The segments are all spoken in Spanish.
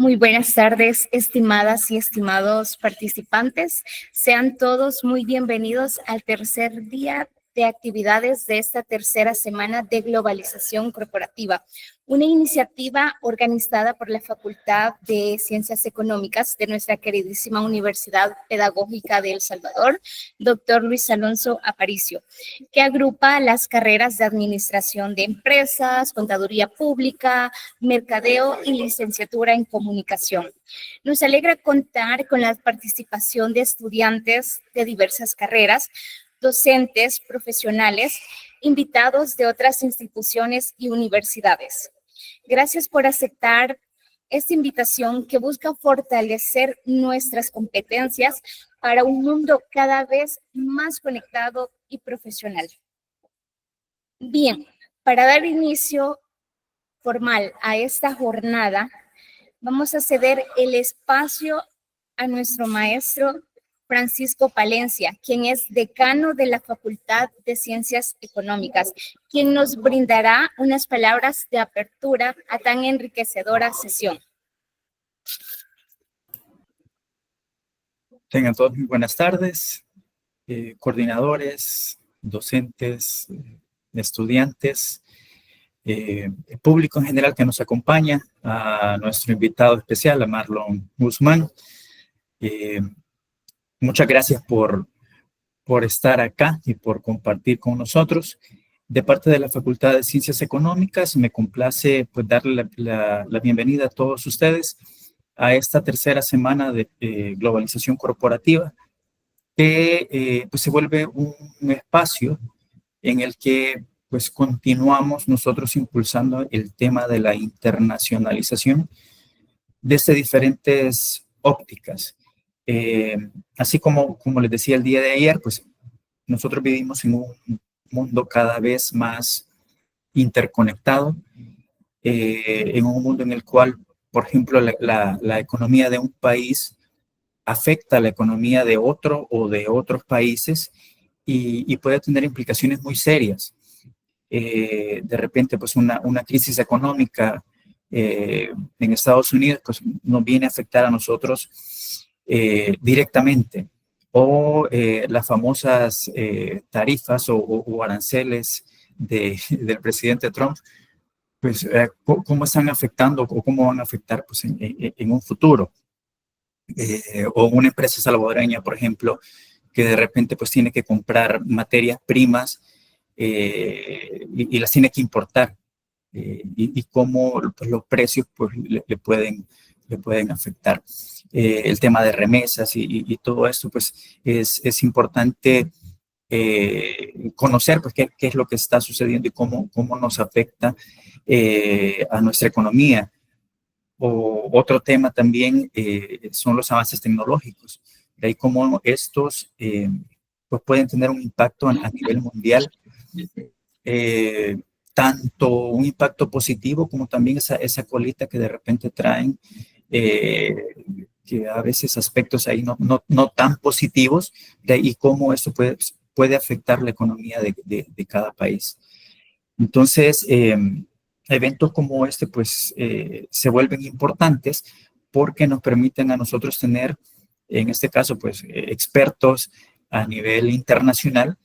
Muy buenas tardes, estimadas y estimados participantes. Sean todos muy bienvenidos al tercer día de actividades de esta tercera semana de globalización corporativa, una iniciativa organizada por la Facultad de Ciencias Económicas de nuestra queridísima Universidad Pedagógica de El Salvador, doctor Luis Alonso Aparicio, que agrupa las carreras de Administración de Empresas, Contaduría Pública, Mercadeo y Licenciatura en Comunicación. Nos alegra contar con la participación de estudiantes de diversas carreras, docentes, profesionales, invitados de otras instituciones y universidades. Gracias por aceptar esta invitación que busca fortalecer nuestras competencias para un mundo cada vez más conectado y profesional. Bien, para dar inicio formal a esta jornada, vamos a ceder el espacio a nuestro maestro Francisco Palencia, quien es decano de la Facultad de Ciencias Económicas, quien nos brindará unas palabras de apertura a tan enriquecedora sesión. Tengan todos muy buenas tardes, coordinadores, docentes, estudiantes, público en general que nos acompaña, a nuestro invitado especial, a Marlon Guzmán. Muchas gracias por estar acá y por compartir con nosotros. De parte de la Facultad de Ciencias Económicas, me complace pues, darle la bienvenida a todos ustedes a esta tercera semana de globalización corporativa, que pues se vuelve un espacio en el que pues continuamos nosotros impulsando el tema de la internacionalización desde diferentes ópticas. Así como les decía el día de ayer, pues nosotros vivimos en un mundo cada vez más interconectado, en un mundo en el cual, por ejemplo, la economía de un país afecta a la economía de otro o de otros países y puede tener implicaciones muy serias. De repente, pues una crisis económica en Estados Unidos pues, nos viene a afectar a nosotros directamente, o las famosas tarifas o aranceles del presidente Trump, pues cómo están afectando o cómo van a afectar pues, en un futuro. O una empresa salvadoreña, por ejemplo, que de repente pues tiene que comprar materias primas y las tiene que importar, y cómo pues, los precios pues, le pueden afectar. El tema de remesas y todo esto, pues es importante conocer pues, qué es lo que está sucediendo y cómo nos afecta a nuestra economía. O otro tema también son los avances tecnológicos, de ahí cómo estos pues pueden tener un impacto a nivel mundial, tanto un impacto positivo como también esa colita que de repente traen, que a veces aspectos ahí no tan positivos, de ahí cómo esto puede afectar la economía de cada país. Entonces, eventos como este, pues, se vuelven importantes porque nos permiten a nosotros tener, en este caso, pues, expertos a nivel internacional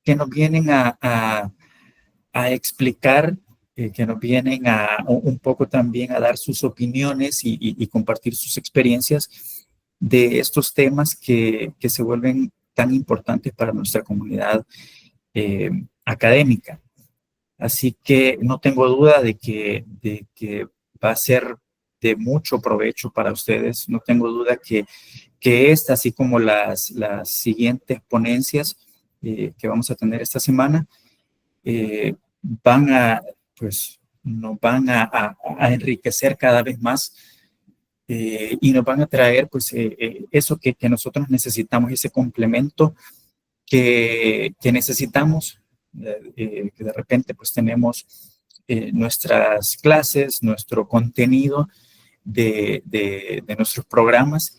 que nos vienen a explicar, que nos vienen un poco también a dar sus opiniones y compartir sus experiencias de estos temas que se vuelven tan importantes para nuestra comunidad académica. Así que no tengo duda de que va a ser de mucho provecho para ustedes. No tengo duda que esta, así como las siguientes ponencias que vamos a tener esta semana, nos van a enriquecer cada vez más y nos van a traer pues eso que nosotros necesitamos, ese complemento que necesitamos, que de repente pues tenemos nuestras clases, nuestro contenido de nuestros programas,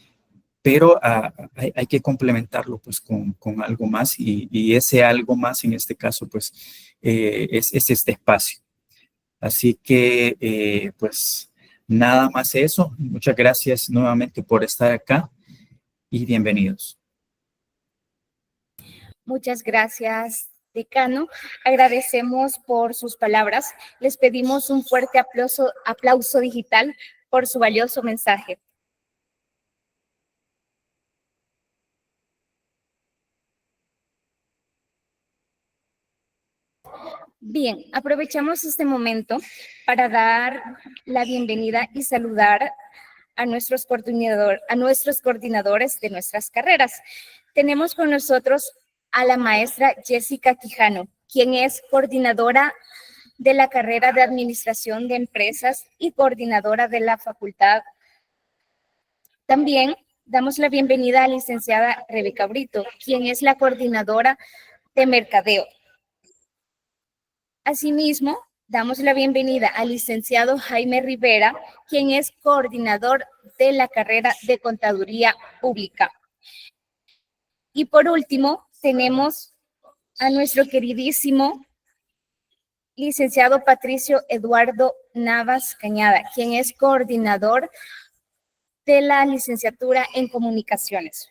pero hay que complementarlo pues con algo más y ese algo más en este caso pues es este espacio. Así que pues Nada más eso. Muchas gracias nuevamente por estar acá y bienvenidos. Muchas gracias, decano. Agradecemos por sus palabras. Les pedimos un fuerte aplauso digital por su valioso mensaje. Bien, aprovechamos este momento para dar la bienvenida y saludar a nuestros coordinadores de nuestras carreras. Tenemos con nosotros a la maestra Jessica Quijano, quien es coordinadora de la carrera de Administración de Empresas y coordinadora de la facultad. También damos la bienvenida a la licenciada Rebeca Brito, quien es la coordinadora de Mercadeo. Asimismo, damos la bienvenida al licenciado Jaime Rivera, quien es coordinador de la carrera de Contaduría Pública. Y por último, tenemos a nuestro queridísimo licenciado Patricio Eduardo Navas Cañada, quien es coordinador de la licenciatura en Comunicaciones.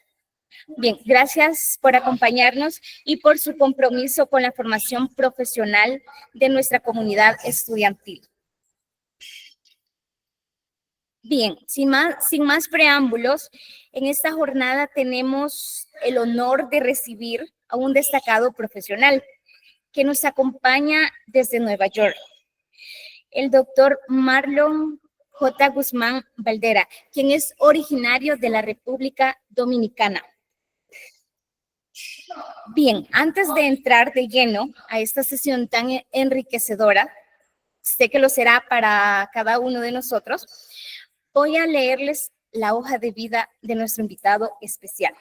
Bien, gracias por acompañarnos y por su compromiso con la formación profesional de nuestra comunidad estudiantil. Bien, sin más preámbulos, en esta jornada tenemos el honor de recibir a un destacado profesional que nos acompaña desde Nueva York, el doctor Marlon J. Guzmán Valdera, quien es originario de la República Dominicana. Bien, antes de entrar de lleno a esta sesión tan enriquecedora, sé que lo será para cada uno de nosotros, voy a leerles la hoja de vida de nuestro invitado especial.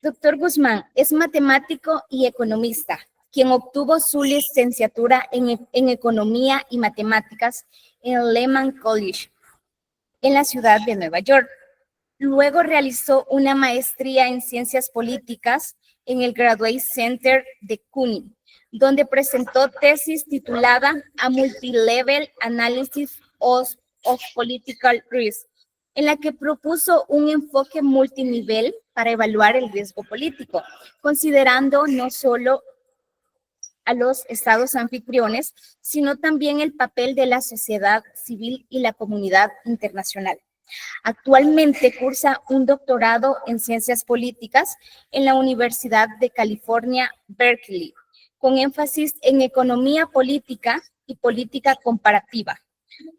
Doctor Guzmán es matemático y economista, quien obtuvo su licenciatura en Economía y Matemáticas en el Lehman College, en la ciudad de Nueva York. Luego realizó una maestría en Ciencias Políticas en el Graduate Center de CUNY, donde presentó tesis titulada A Multilevel Analysis of Political Risk, en la que propuso un enfoque multinivel para evaluar el riesgo político, considerando no solo a los estados anfitriones, sino también el papel de la sociedad civil y la comunidad internacional. Actualmente cursa un doctorado en Ciencias Políticas en la Universidad de California, Berkeley, con énfasis en Economía Política y Política Comparativa.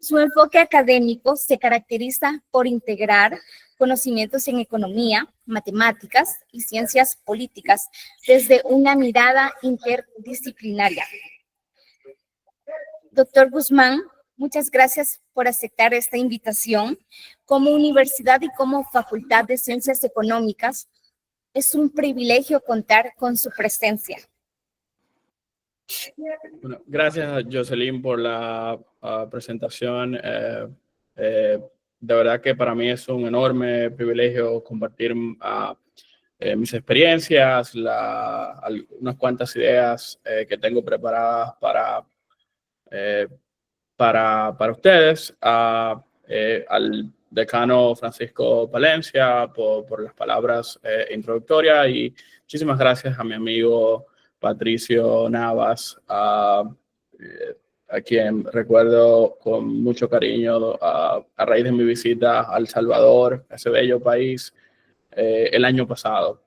Su enfoque académico se caracteriza por integrar conocimientos en economía, matemáticas y ciencias políticas desde una mirada interdisciplinaria. Doctor Guzmán, muchas gracias por aceptar esta invitación. Como universidad y como Facultad de Ciencias Económicas, es un privilegio contar con su presencia. Bueno, gracias, Jocelyn, por la presentación. De verdad que para mí es un enorme privilegio compartir mis experiencias, unas cuantas ideas que tengo preparadas para ustedes. Al decano Francisco Palencia por las palabras introductorias, y muchísimas gracias a mi amigo Patricio Navas, a quien recuerdo con mucho cariño a raíz de mi visita a El Salvador, ese bello país, el año pasado.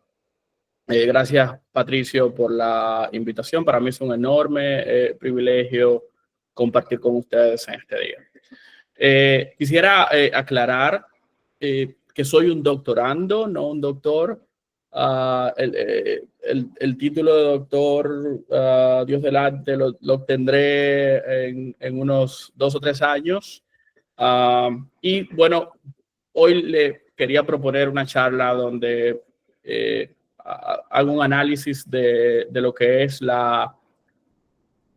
Gracias, Patricio, por la invitación. Para mí es un enorme privilegio compartir con ustedes en este día. Quisiera aclarar que soy un doctorando, no un doctor. El título de doctor, Dios delante, lo obtendré en unos 2 o 3 años. Y bueno, hoy le quería proponer una charla donde hago un análisis de lo que es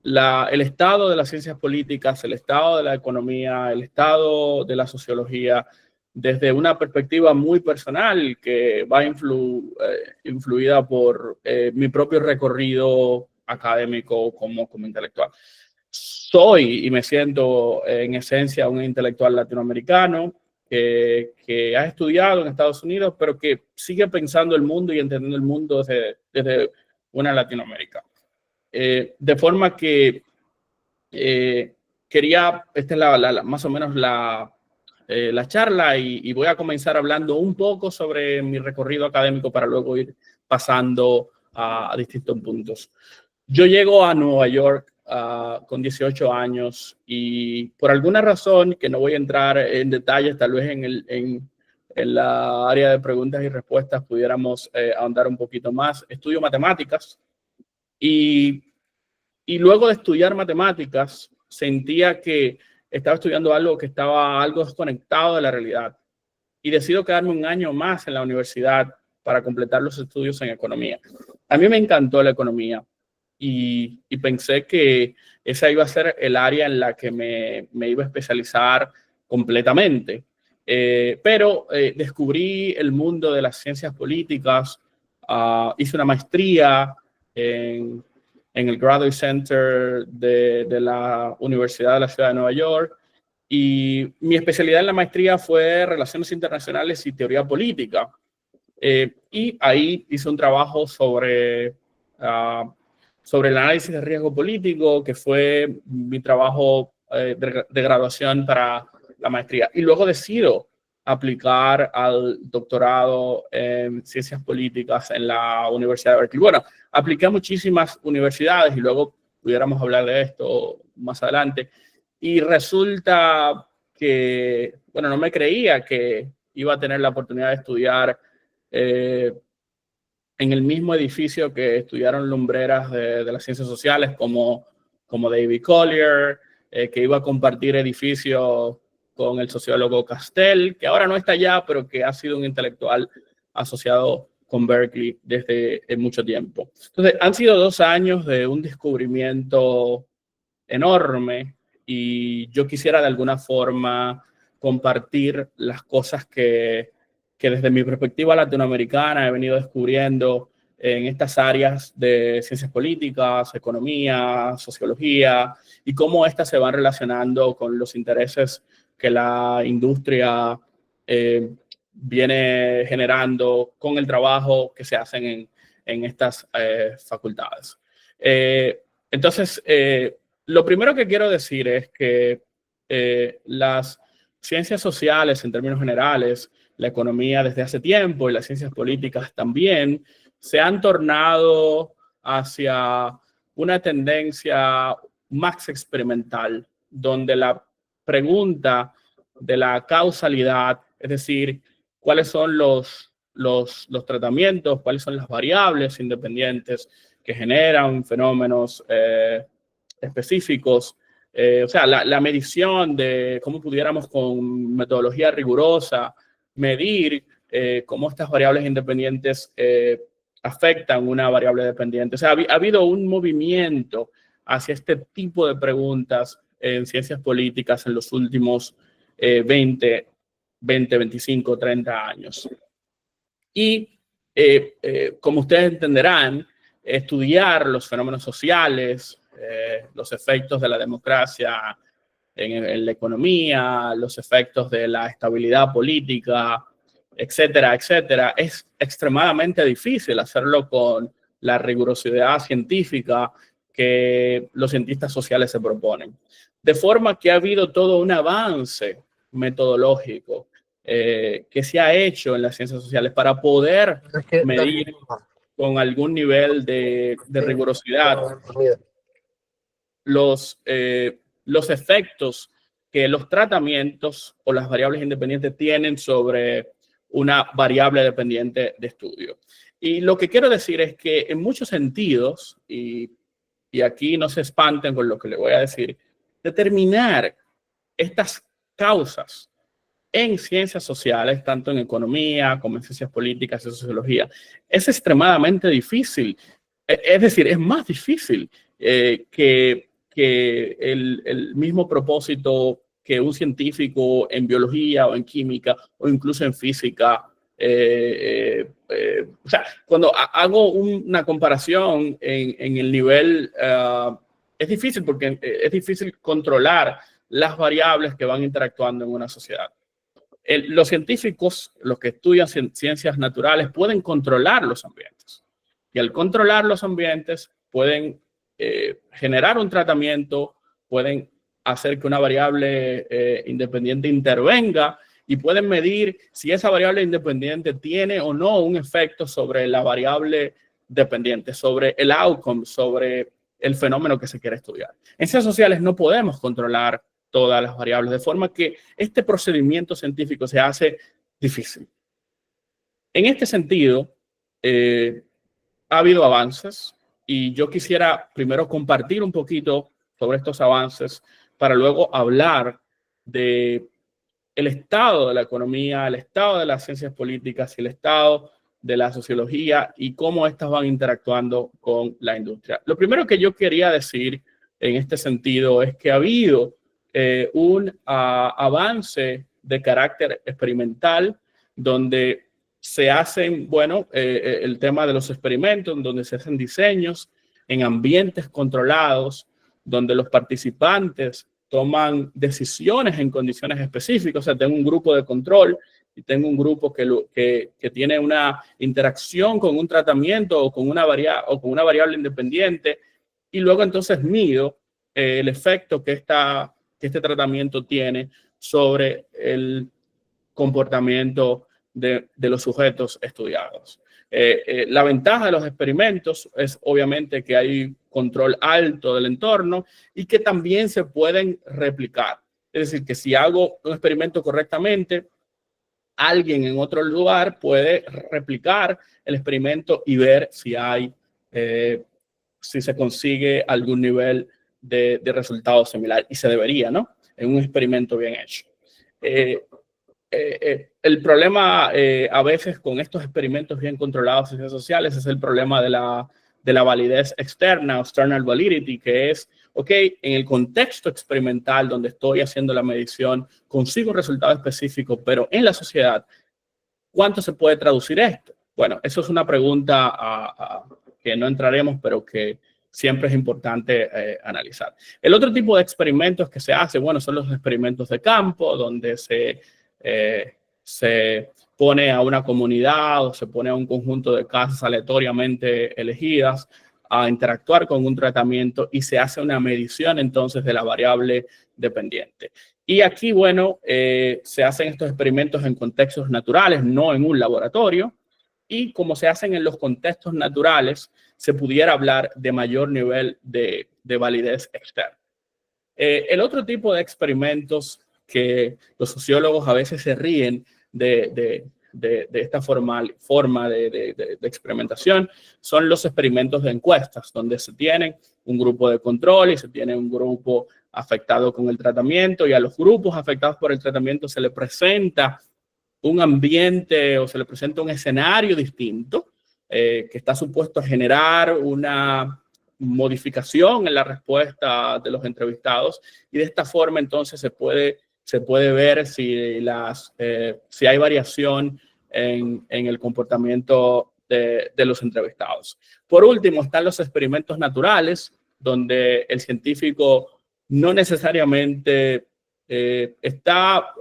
el estado de las ciencias políticas, el estado de la economía, el estado de la sociología, desde una perspectiva muy personal que va influida por mi propio recorrido académico como intelectual. soy y me siento en esencia un intelectual latinoamericano que ha estudiado en Estados Unidos, pero que sigue pensando el mundo y entendiendo el mundo desde una Latinoamérica. De forma que quería, esta es más o menos la charla y voy a comenzar hablando un poco sobre mi recorrido académico para luego ir pasando a distintos puntos. Yo llego a Nueva York con 18 años y por alguna razón, que no voy a entrar en detalles, tal vez en la área de preguntas y respuestas pudiéramos ahondar un poquito más. Estudio matemáticas y luego de estudiar matemáticas sentía que estaba estudiando algo que estaba algo desconectado de la realidad y decido quedarme un año más en la universidad para completar los estudios en economía. A mí me encantó la economía y pensé que esa iba a ser el área en la que me iba a especializar completamente. Pero descubrí el mundo de las ciencias políticas, hice una maestría en el Graduate Center de la Universidad de la Ciudad de Nueva York y mi especialidad en la maestría fue Relaciones Internacionales y Teoría Política. Y ahí hice un trabajo sobre el análisis de riesgo político, que fue mi trabajo de graduación para la maestría. Y luego decido aplicar al doctorado en ciencias políticas en la Universidad de Berkeley. Bueno, apliqué a muchísimas universidades y luego pudiéramos hablar de esto más adelante. Y resulta que, bueno, no me creía que iba a tener la oportunidad de estudiar en el mismo edificio que estudiaron lumbreras de las ciencias sociales como David Collier, que iba a compartir edificio con el sociólogo Castell, que ahora no está allá, pero que ha sido un intelectual asociado con Berkeley desde mucho tiempo. Entonces, han sido 2 años de un descubrimiento enorme y yo quisiera de alguna forma compartir las cosas que desde mi perspectiva latinoamericana he venido descubriendo en estas áreas de ciencias políticas, economía, sociología, y cómo estas se van relacionando con los intereses que la industria viene generando con el trabajo que se hacen en estas facultades. Entonces, lo primero que quiero decir es que las ciencias sociales, en términos generales, la economía desde hace tiempo y las ciencias políticas también, se han tornado hacia una tendencia más experimental, donde la pregunta de la causalidad, es decir, cuáles son los tratamientos, cuáles son las variables independientes que generan fenómenos específicos, o sea, la medición de cómo pudiéramos con metodología rigurosa medir cómo estas variables independientes afectan una variable dependiente. O sea, ha habido un movimiento hacia este tipo de preguntas en ciencias políticas en los últimos 20, 25, 30 años. Y como ustedes entenderán, estudiar los fenómenos sociales, los efectos de la democracia en la economía, los efectos de la estabilidad política, etcétera, etcétera, es extremadamente difícil hacerlo con la rigurosidad científica que los cientistas sociales se proponen. De forma que ha habido todo un avance metodológico que se ha hecho en las ciencias sociales para poder medir con algún nivel de rigurosidad los efectos que los tratamientos o las variables independientes tienen sobre una variable dependiente de estudio. Y lo que quiero decir es que en muchos sentidos, y aquí no se espanten con lo que les voy a decir, determinar estas causas en ciencias sociales, tanto en economía como en ciencias políticas y sociología, es extremadamente difícil. Es decir, es más difícil que el mismo propósito que un científico en biología o en química o incluso en física. O sea, cuando hago una comparación en el nivel es difícil porque es difícil controlar las variables que van interactuando en una sociedad. Los científicos, los que estudian ciencias naturales, pueden controlar los ambientes. Y al controlar los ambientes, pueden generar un tratamiento, pueden hacer que una variable independiente intervenga y pueden medir si esa variable independiente tiene o no un efecto sobre la variable dependiente, sobre el outcome, sobre el fenómeno que se quiere estudiar. En ciencias sociales no podemos controlar todas las variables, de forma que este procedimiento científico se hace difícil. En este sentido, ha habido avances y yo quisiera primero compartir un poquito sobre estos avances para luego hablar de el estado de la economía, el estado de las ciencias políticas y el estado de la sociología y cómo estas van interactuando con la industria. Lo primero que yo quería decir en este sentido es que ha habido un avance de carácter experimental donde se hacen, bueno, el tema de los experimentos, donde se hacen diseños en ambientes controlados, donde los participantes toman decisiones en condiciones específicas. O sea, tengo un grupo de control y tengo un grupo que tiene una interacción con un tratamiento o con una variable independiente, y luego entonces mido el efecto que este tratamiento tiene sobre el comportamiento de los sujetos estudiados. La ventaja de los experimentos es obviamente que hay control alto del entorno y que también se pueden replicar. Es decir, que si hago un experimento correctamente, alguien en otro lugar puede replicar el experimento y ver si se consigue algún nivel de resultado similar, y se debería, ¿no? En un experimento bien hecho. El problema a veces con estos experimentos bien controlados en ciencias sociales es el problema de la validez externa, external validity, que es, ok, en el contexto experimental donde estoy haciendo la medición, consigo un resultado específico, pero en la sociedad, ¿cuánto se puede traducir esto? Bueno, eso es una pregunta que no entraremos, pero que siempre es importante analizar. El otro tipo de experimentos que se hace, bueno, son los experimentos de campo, donde se pone a una comunidad o se pone a un conjunto de casas aleatoriamente elegidas a interactuar con un tratamiento y se hace una medición entonces de la variable dependiente. Y aquí, bueno, se hacen estos experimentos en contextos naturales, no en un laboratorio, y como se hacen en los contextos naturales, se pudiera hablar de mayor nivel de validez externa. El otro tipo de experimentos que los sociólogos a veces se ríen de esta forma de experimentación son los experimentos de encuestas, donde se tiene un grupo de control y se tiene un grupo afectado con el tratamiento, y a los grupos afectados por el tratamiento se les presenta un ambiente o se les presenta un escenario distinto que está supuesto a generar una modificación en la respuesta de los entrevistados, y de esta forma entonces se puede ver si hay variación en el comportamiento de los entrevistados. Por último, están los experimentos naturales, donde el científico no necesariamente está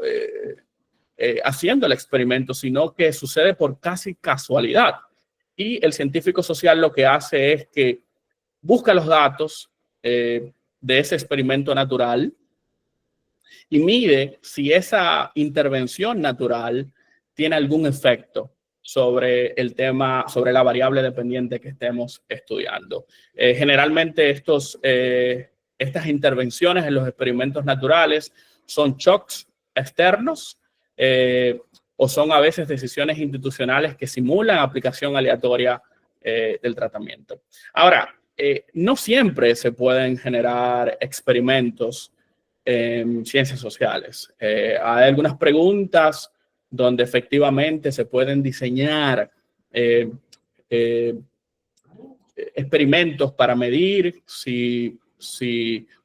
haciendo el experimento, sino que sucede por casi casualidad. Y el científico social lo que hace es que busca los datos de ese experimento natural y mide si esa intervención natural tiene algún efecto sobre el tema, sobre la variable dependiente que estemos estudiando. Generalmente estas intervenciones en los experimentos naturales son shocks externos o son a veces decisiones institucionales que simulan aplicación aleatoria del tratamiento. Ahora, no siempre se pueden generar experimentos en ciencias sociales. Hay algunas preguntas donde efectivamente se pueden diseñar experimentos para medir si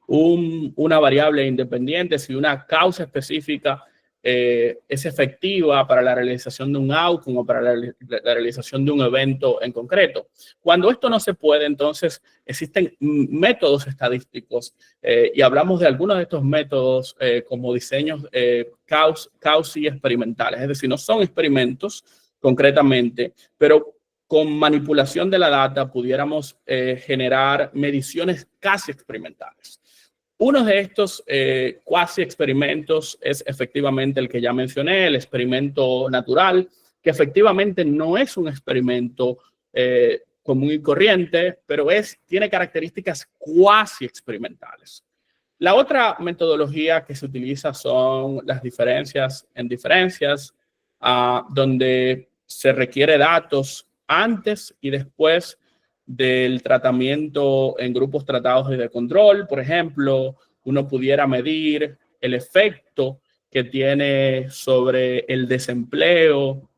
una variable independiente, si una causa específica es efectiva para la realización de un outcome o para la realización de un evento en concreto. Cuando esto no se puede, entonces existen métodos estadísticos y hablamos de algunos de estos métodos como diseños causi experimentales, es decir, no son experimentos concretamente, pero con manipulación de la data pudiéramos generar mediciones casi experimentales. Uno de estos cuasi experimentos es efectivamente el que ya mencioné, el experimento natural, que efectivamente no es un experimento común y corriente, pero tiene características cuasi experimentales. La otra metodología que se utiliza son las diferencias en diferencias, donde se requiere datos antes y después del tratamiento en grupos tratados y de control. Por ejemplo, uno pudiera medir el efecto que tiene sobre el desempleo.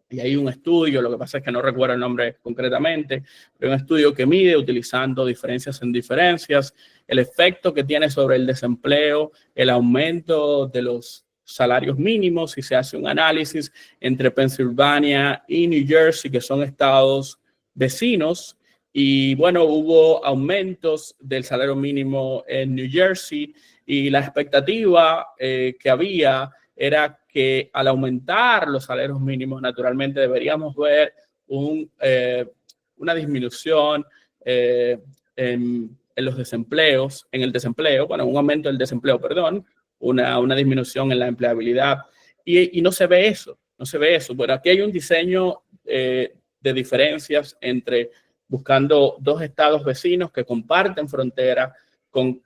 Y hay un estudio, lo que pasa es que no recuerdo el nombre concretamente, pero un estudio que mide, utilizando diferencias en diferencias, el efecto que tiene sobre el desempleo, el aumento de los salarios mínimos, y se hace un análisis entre Pensilvania y New Jersey, que son estados vecinos, y bueno, hubo aumentos del salario mínimo en New Jersey, y la expectativa que había era que al aumentar los salarios mínimos, naturalmente deberíamos ver una disminución en los desempleos, en el desempleo, bueno, un aumento del desempleo, perdón, una disminución en la empleabilidad, y no se ve eso, no se ve eso. Bueno, aquí hay un diseño de diferencias entre buscando dos estados vecinos que comparten frontera con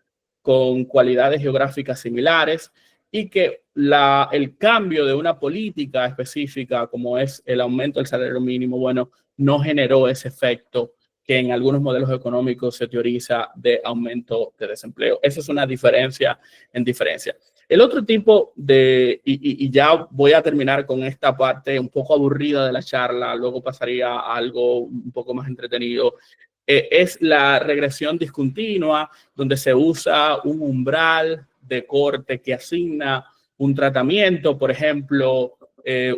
cualidades geográficas similares, y que el cambio de una política específica, como es el aumento del salario mínimo, bueno, no generó ese efecto que en algunos modelos económicos se teoriza de aumento de desempleo. Esa es una diferencia en diferencia. El otro tipo y ya voy a terminar con esta parte un poco aburrida de la charla, luego pasaría a algo un poco más entretenido, es la regresión discontinua, donde se usa un umbral de corte que asigna un tratamiento. Por ejemplo,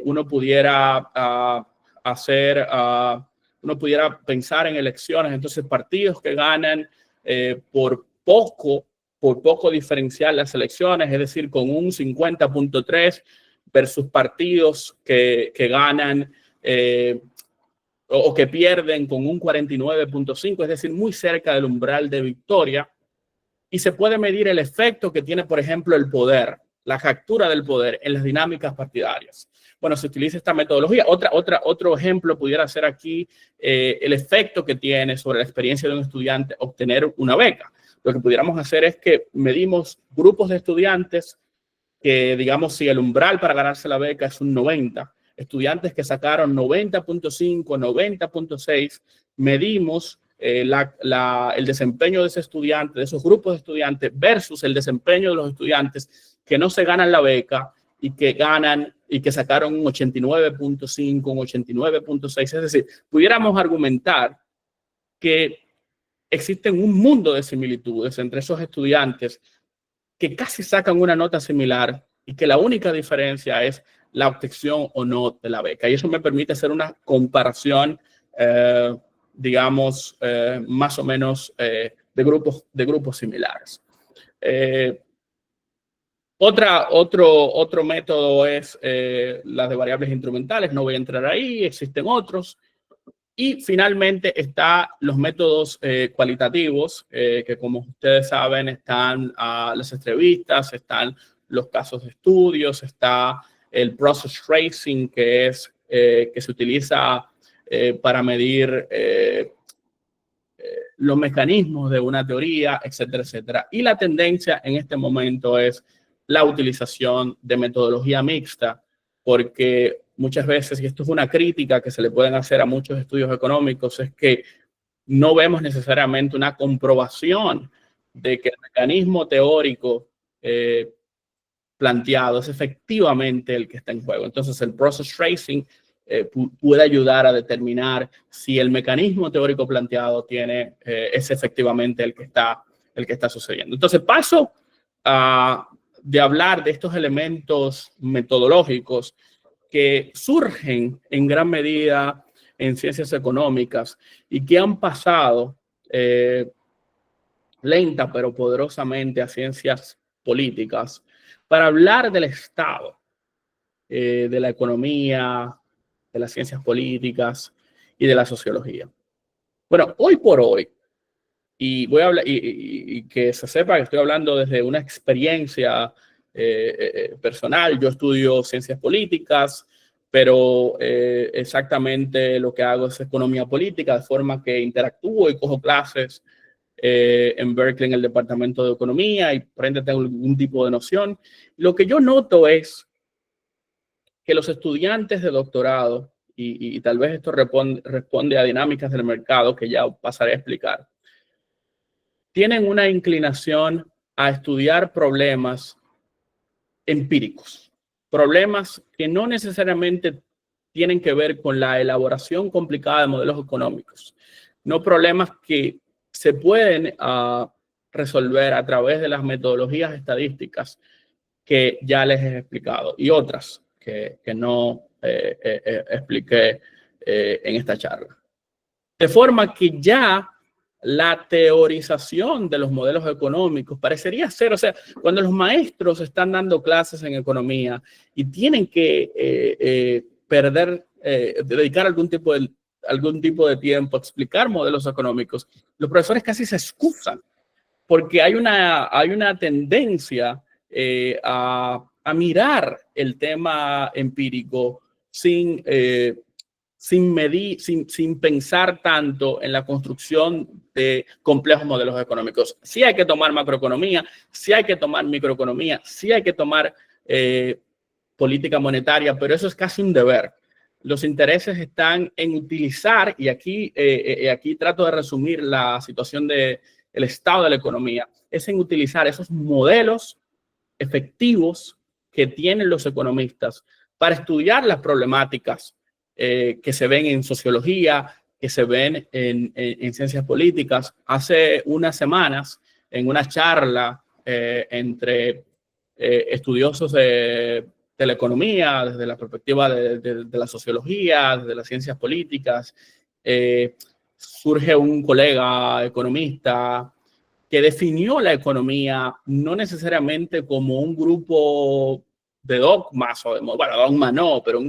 uno pudiera uno pudiera pensar en elecciones, entonces partidos que ganan por poco diferencial las elecciones, es decir, con un 50.3 versus partidos que ganan o que pierden con un 49.5, es decir, muy cerca del umbral de victoria. Y se puede medir el efecto que tiene, por ejemplo, el poder, la captura del poder en las dinámicas partidarias. Bueno, se utiliza esta metodología. Otro ejemplo pudiera ser aquí el efecto que tiene sobre la experiencia de un estudiante obtener una beca. Lo que pudiéramos hacer es que medimos grupos de estudiantes que, digamos, si el umbral para ganarse la beca es un 90, estudiantes que sacaron 90.5, 90.6, medimos el desempeño de ese estudiante, de esos grupos de estudiantes, versus el desempeño de los estudiantes que no se ganan la beca y que ganan y que sacaron un 89.5, un 89.6. Es decir, pudiéramos argumentar que existen un mundo de similitudes entre esos estudiantes que casi sacan una nota similar y que la única diferencia es la obtención o no de la beca. Y eso me permite hacer una comparación digamos, más o menos de grupos similares. Otro método es las de variables instrumentales, no voy a entrar ahí, existen otros. Y finalmente están los métodos cualitativos, que como ustedes saben están las entrevistas, están los casos de estudios, está el process tracing, que se utiliza para medir los mecanismos de una teoría, etcétera, etcétera. Y la tendencia en este momento es la utilización de metodología mixta, porque muchas veces, y esto es una crítica que se le pueden hacer a muchos estudios económicos, es que no vemos necesariamente una comprobación de que el mecanismo teórico planteado es efectivamente el que está en juego. Entonces, el process tracing puede ayudar a determinar si el mecanismo teórico planteado es efectivamente el que está sucediendo. Entonces, paso a de hablar de estos elementos metodológicos que surgen en gran medida en ciencias económicas y que han pasado lenta pero poderosamente a ciencias políticas, para hablar del Estado, de la economía, de las ciencias políticas y de la sociología. Bueno, hoy por hoy, y voy a hablar, y que se sepa que estoy hablando desde una experiencia personal. Yo estudio ciencias políticas, pero exactamente lo que hago es economía política, de forma que interactúo y cojo clases en Berkeley en el departamento de economía y por ende tengo algún tipo de noción. Lo que yo noto es que los estudiantes de doctorado, y tal vez esto responde a dinámicas del mercado que ya pasaré a explicar, tienen una inclinación a estudiar problemas empíricos, problemas que no necesariamente tienen que ver con la elaboración complicada de modelos económicos, no problemas que se pueden resolver a través de las metodologías estadísticas que ya les he explicado y otras que no expliqué en esta charla. De forma que ya la teorización de los modelos económicos parecería ser, o sea, cuando los maestros están dando clases en economía y tienen que dedicar algún tipo de tiempo a explicar modelos económicos, los profesores casi se excusan porque hay una tendencia a mirar el tema empírico sin pensar tanto en la construcción de complejos modelos económicos. Sí hay que tomar macroeconomía, sí hay que tomar microeconomía, sí hay que tomar política monetaria, pero eso es casi un deber. Los intereses están en utilizar, y aquí trato de resumir la situación del estado de la economía, es en utilizar esos modelos efectivos que tienen los economistas para estudiar las problemáticas que se ven en sociología, que se ven en ciencias políticas. Hace unas semanas, en una charla entre estudiosos de la economía, desde la perspectiva de la sociología, desde las ciencias políticas, surge un colega economista que definió la economía no necesariamente como un grupo de dogmas, dogma no, pero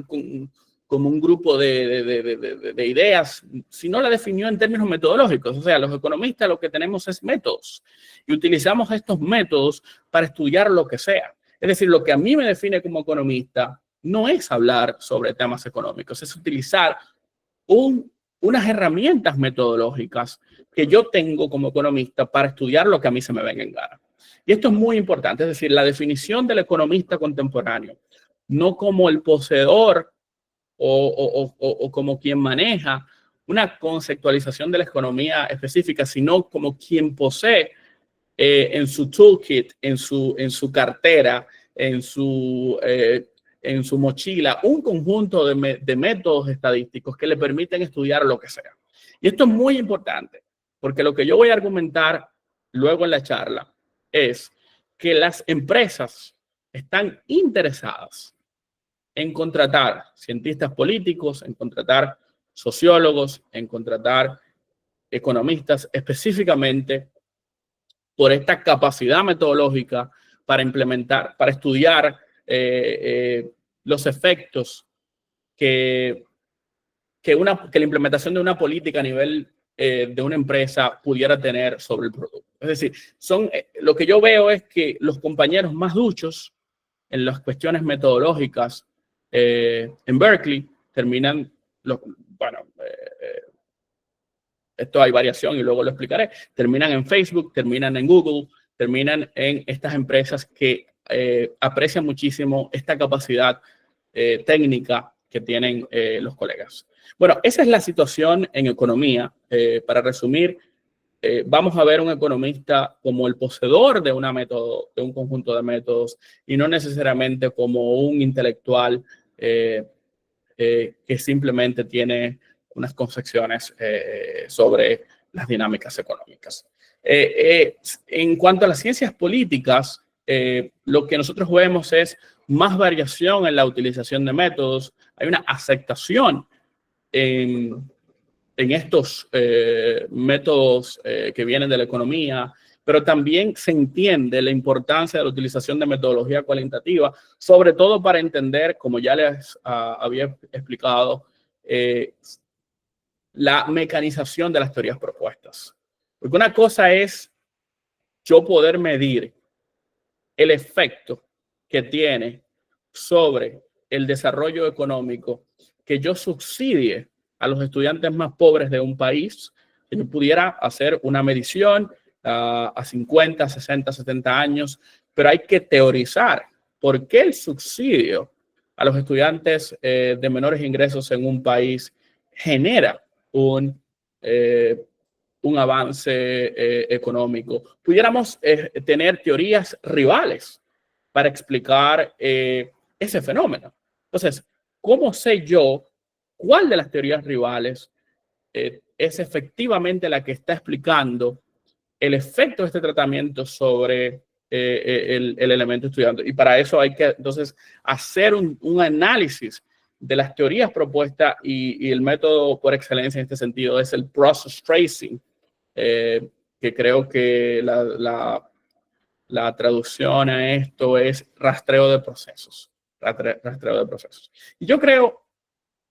como un grupo de ideas, sino la definió en términos metodológicos. O sea, los economistas lo que tenemos es métodos y utilizamos estos métodos para estudiar lo que sea. Es decir, lo que a mí me define como economista no es hablar sobre temas económicos, es utilizar unas herramientas metodológicas que yo tengo como economista para estudiar lo que a mí se me venga en gana. Y esto es muy importante, es decir, la definición del economista contemporáneo, no como el poseedor o como quien maneja una conceptualización de la economía específica, sino como quien posee en su toolkit, en su cartera, en su mochila, un conjunto de métodos estadísticos que le permiten estudiar lo que sea. Y esto es muy importante, porque lo que yo voy a argumentar luego en la charla es que las empresas están interesadas en contratar cientistas políticos, en contratar sociólogos, en contratar economistas específicamente por esta capacidad metodológica para implementar, para estudiar los efectos que la implementación de una política a nivel de una empresa pudiera tener sobre el producto. Es decir, lo que yo veo es que los compañeros más duchos en las cuestiones metodológicas en Berkeley terminan, esto hay variación y luego lo explicaré, terminan en Facebook, terminan en Google, terminan en estas empresas que aprecian muchísimo esta capacidad técnica que tienen los colegas. Bueno, esa es la situación en economía. Para resumir, vamos a ver un economista como el poseedor de un conjunto de métodos y no necesariamente como un intelectual que simplemente tiene unas concepciones sobre las dinámicas económicas. En cuanto a las ciencias políticas, lo que nosotros vemos es más variación en la utilización de métodos. Hay una aceptación en estos métodos que vienen de la economía, pero también se entiende la importancia de la utilización de metodología cualitativa, sobre todo para entender, como ya les había explicado, la mecanización de las teorías propuestas. Porque una cosa es yo poder medir el efecto que tiene sobre el desarrollo económico que yo subsidie a los estudiantes más pobres de un país, que yo pudiera hacer una medición a 50, 60, 70 años, pero hay que teorizar por qué el subsidio a los estudiantes de menores ingresos en un país genera un avance económico. Pudiéramos tener teorías rivales para explicar ese fenómeno. Entonces, ¿cómo sé yo cuál de las teorías rivales es efectivamente la que está explicando el efecto de este tratamiento sobre el elemento estudiante? Y para eso hay que entonces hacer un análisis de las teorías propuestas y el método por excelencia en este sentido es el process tracing, que creo que la traducción a esto es rastreo de procesos. Rastreo de procesos. Y yo creo,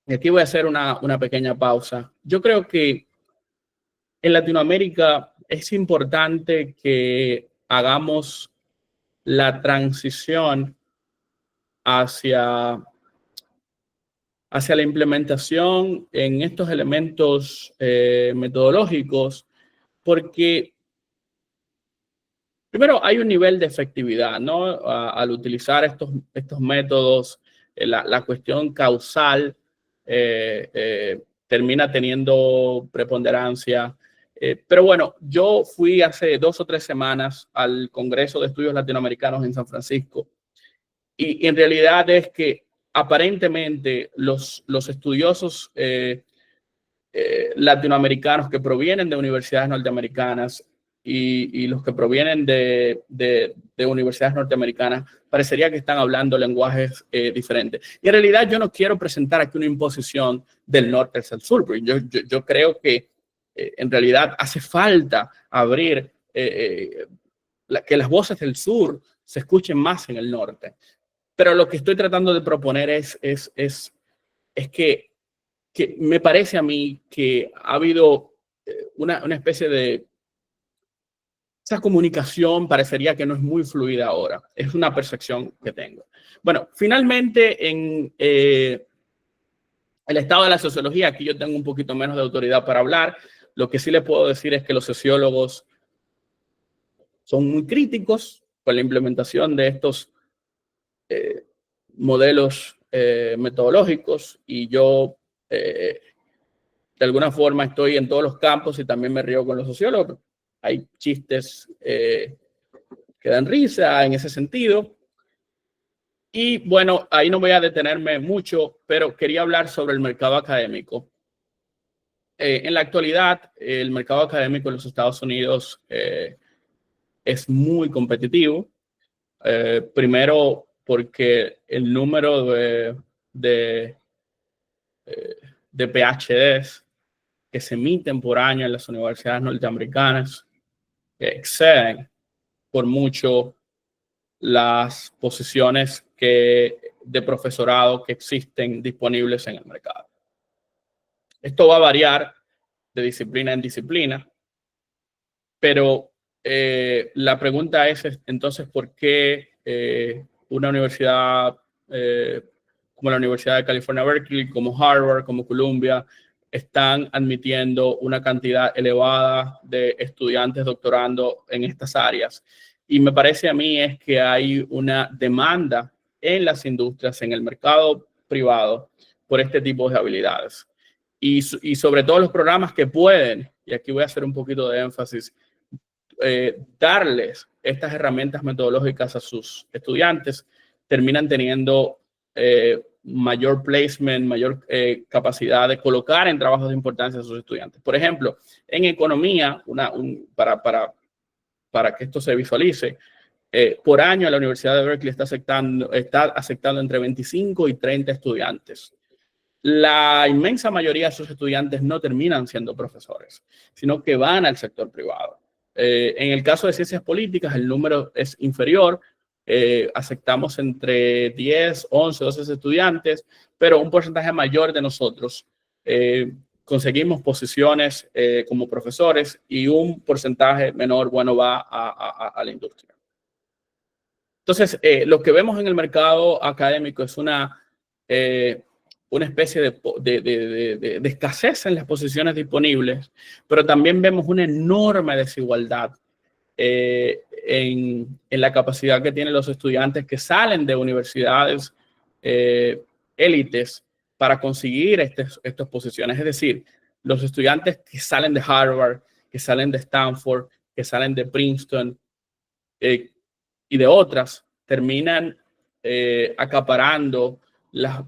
y aquí voy a hacer una pequeña pausa, yo creo que en Latinoamérica es importante que hagamos la transición hacia la implementación en estos elementos metodológicos, porque primero hay un nivel de efectividad, ¿no? Al utilizar estos métodos, la cuestión causal termina teniendo preponderancia. Pero bueno, yo fui hace 2 o 3 semanas al Congreso de Estudios Latinoamericanos en San Francisco y en realidad es que aparentemente los estudiosos latinoamericanos que provienen de universidades norteamericanas y los que provienen de universidades norteamericanas parecería que están hablando lenguajes diferentes. Y en realidad yo no quiero presentar aquí una imposición del norte hacia el sur, porque yo creo que en realidad hace falta abrir que las voces del sur se escuchen más en el norte. Pero lo que estoy tratando de proponer es que me parece a mí que ha habido una especie de... Esa comunicación parecería que no es muy fluida ahora. Es una percepción que tengo. Bueno, finalmente en el estado de la sociología, aquí yo tengo un poquito menos de autoridad para hablar. Lo que sí le puedo decir es que los sociólogos son muy críticos con la implementación de estos modelos metodológicos y yo de alguna forma estoy en todos los campos y también me río con los sociólogos. Hay chistes que dan risa en ese sentido. Y bueno, ahí no voy a detenerme mucho, pero quería hablar sobre el mercado académico. En la actualidad, el mercado académico en los Estados Unidos es muy competitivo. Primero, porque el número de PhDs que se emiten por año en las universidades norteamericanas exceden por mucho las posiciones de profesorado que existen disponibles en el mercado. Esto va a variar de disciplina en disciplina, pero la pregunta es entonces ¿por qué una universidad como la Universidad de California, Berkeley, como Harvard, como Columbia, están admitiendo una cantidad elevada de estudiantes doctorando en estas áreas? Y me parece a mí es que hay una demanda en las industrias, en el mercado privado, por este tipo de habilidades. Y sobre todo los programas que pueden, y aquí voy a hacer un poquito de énfasis, darles estas herramientas metodológicas a sus estudiantes, terminan teniendo mayor placement, mayor capacidad de colocar en trabajos de importancia a sus estudiantes. Por ejemplo, en economía, para que esto se visualice, Por año, la Universidad de Berkeley está aceptando entre 25 y 30 estudiantes. La inmensa mayoría de esos estudiantes no terminan siendo profesores, sino que van al sector privado. En el caso de ciencias políticas, el número es inferior. Aceptamos entre 10, 11, 12 estudiantes, pero un porcentaje mayor de nosotros conseguimos posiciones como profesores y un porcentaje menor, bueno, va a la industria. Entonces, lo que vemos en el mercado académico es una especie de escasez en las posiciones disponibles, pero también vemos una enorme desigualdad en la capacidad que tienen los estudiantes que salen de universidades élites para conseguir estas posiciones. Es decir, los estudiantes que salen de Harvard, que salen de Stanford, que salen de Princeton y de otras, terminan acaparando las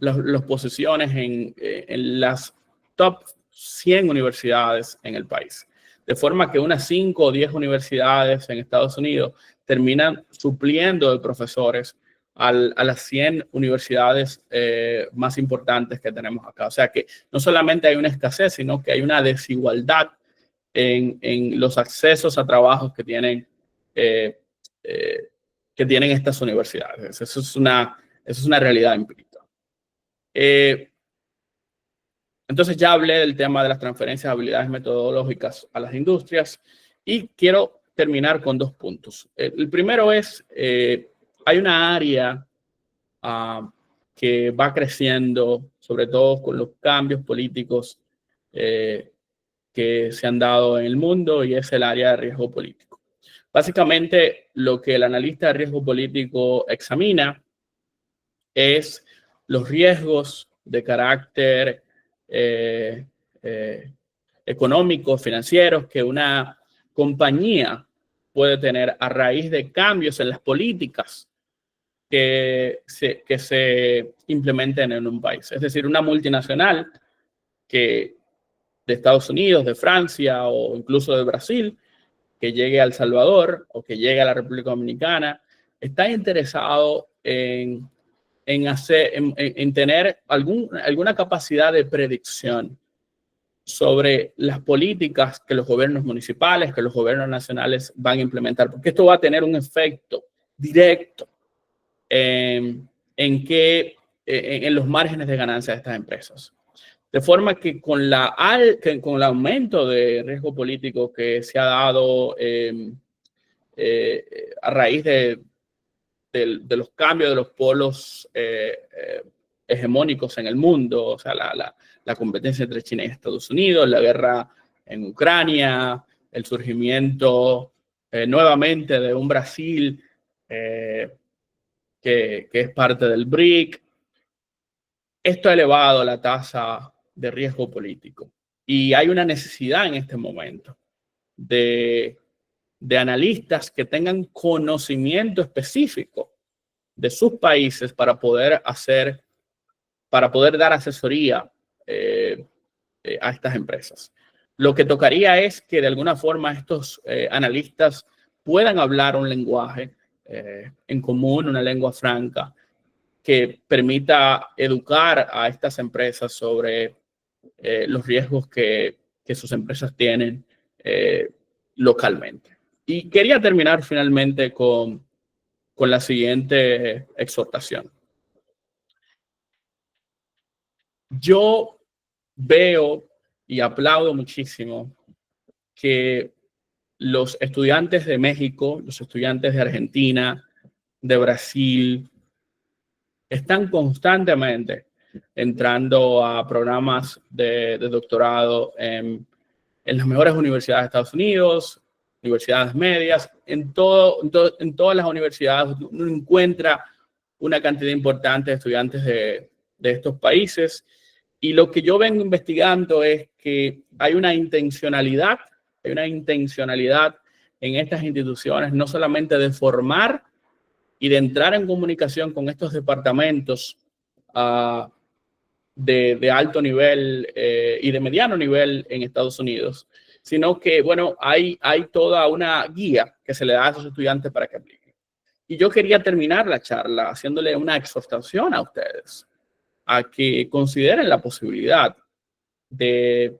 posiciones en las top 100 universidades en el país. De forma que unas 5 o 10 universidades en Estados Unidos terminan supliendo de profesores a las 100 universidades más importantes que tenemos acá. O sea que no solamente hay una escasez, sino que hay una desigualdad en los accesos a trabajos que tienen estas universidades. Eso es una realidad empírica. Entonces ya hablé del tema de las transferencias de habilidades metodológicas a las industrias y quiero terminar con 2 puntos. El primero es, hay una área que va creciendo, sobre todo con los cambios políticos que se han dado en el mundo, y es el área de riesgo político. Básicamente, lo que el analista de riesgo político examina es los riesgos de carácter económicos, financieros, que una compañía puede tener a raíz de cambios en las políticas que se implementen en un país. Es decir, una multinacional de Estados Unidos, de Francia o incluso de Brasil, que llegue a El Salvador o que llegue a la República Dominicana, está interesado en tener alguna capacidad de predicción sobre las políticas que los gobiernos municipales, que los gobiernos nacionales van a implementar, porque esto va a tener un efecto directo en los márgenes de ganancia de estas empresas. De forma que con el aumento de riesgo político que se ha dado a raíz de los cambios de los polos hegemónicos en el mundo, o sea, la competencia entre China y Estados Unidos, la guerra en Ucrania, el surgimiento nuevamente de un Brasil que es parte del BRIC. Esto ha elevado la tasa de riesgo político y hay una necesidad en este momento de analistas que tengan conocimiento específico de sus países para poder dar asesoría a estas empresas. Lo que tocaría es que de alguna forma estos analistas puedan hablar un lenguaje en común, una lengua franca, que permita educar a estas empresas sobre los riesgos que sus empresas tienen localmente. Y quería terminar finalmente con la siguiente exhortación. Yo veo y aplaudo muchísimo que los estudiantes de México, los estudiantes de Argentina, de Brasil, están constantemente entrando a programas de doctorado en las mejores universidades de Estados Unidos, universidades medias, en todas las universidades uno encuentra una cantidad importante de estudiantes de estos países. Y lo que yo vengo investigando es que hay una intencionalidad en estas instituciones, no solamente de formar y de entrar en comunicación con estos departamentos de alto nivel y de mediano nivel en Estados Unidos, sino que, bueno, hay toda una guía que se le da a esos estudiantes para que apliquen. Y yo quería terminar la charla haciéndole una exhortación a ustedes a que consideren la posibilidad de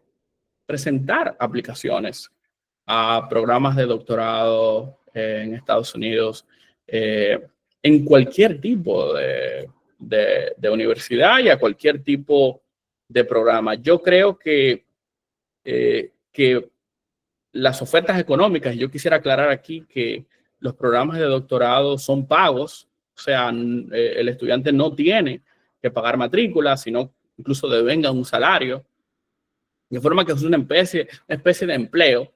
presentar aplicaciones a programas de doctorado en Estados Unidos, en cualquier tipo de universidad y a cualquier tipo de programa. Yo creo que las ofertas económicas, yo quisiera aclarar aquí que los programas de doctorado son pagos, o sea, el estudiante no tiene que pagar matrícula, sino incluso devenga un salario, de forma que es una especie de empleo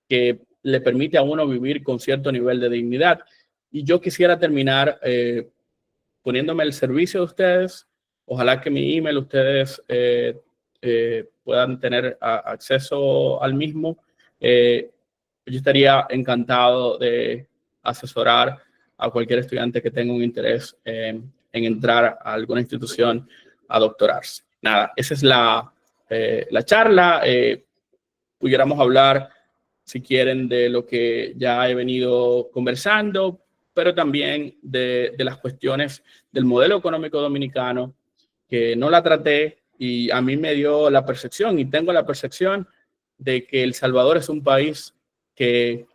que le permite a uno vivir con cierto nivel de dignidad. Y yo quisiera terminar poniéndome al servicio de ustedes. Ojalá que mi email ustedes puedan tener acceso al mismo. Yo estaría encantado de asesorar a cualquier estudiante que tenga un interés en entrar a alguna institución a doctorarse. Nada, esa es la charla. Pudiéramos hablar, si quieren, de lo que ya he venido conversando, pero también de las cuestiones del modelo económico dominicano, que no la traté y a mí me dio la percepción, y tengo la percepción, de que El Salvador es un país que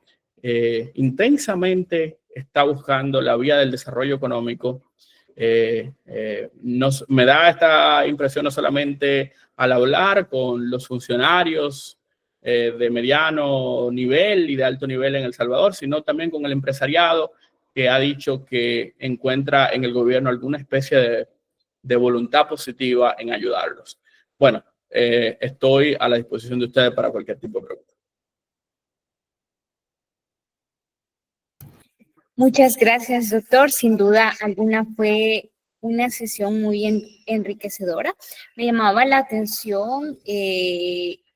intensamente está buscando la vía del desarrollo económico. Me da esta impresión no solamente al hablar con los funcionarios de mediano nivel y de alto nivel en El Salvador, sino también con el empresariado, que ha dicho que encuentra en el gobierno alguna especie de voluntad positiva en ayudarlos. Bueno, estoy a la disposición de ustedes para cualquier tipo de pregunta. Muchas gracias, doctor. Sin duda alguna fue una sesión muy enriquecedora. Me llamaba la atención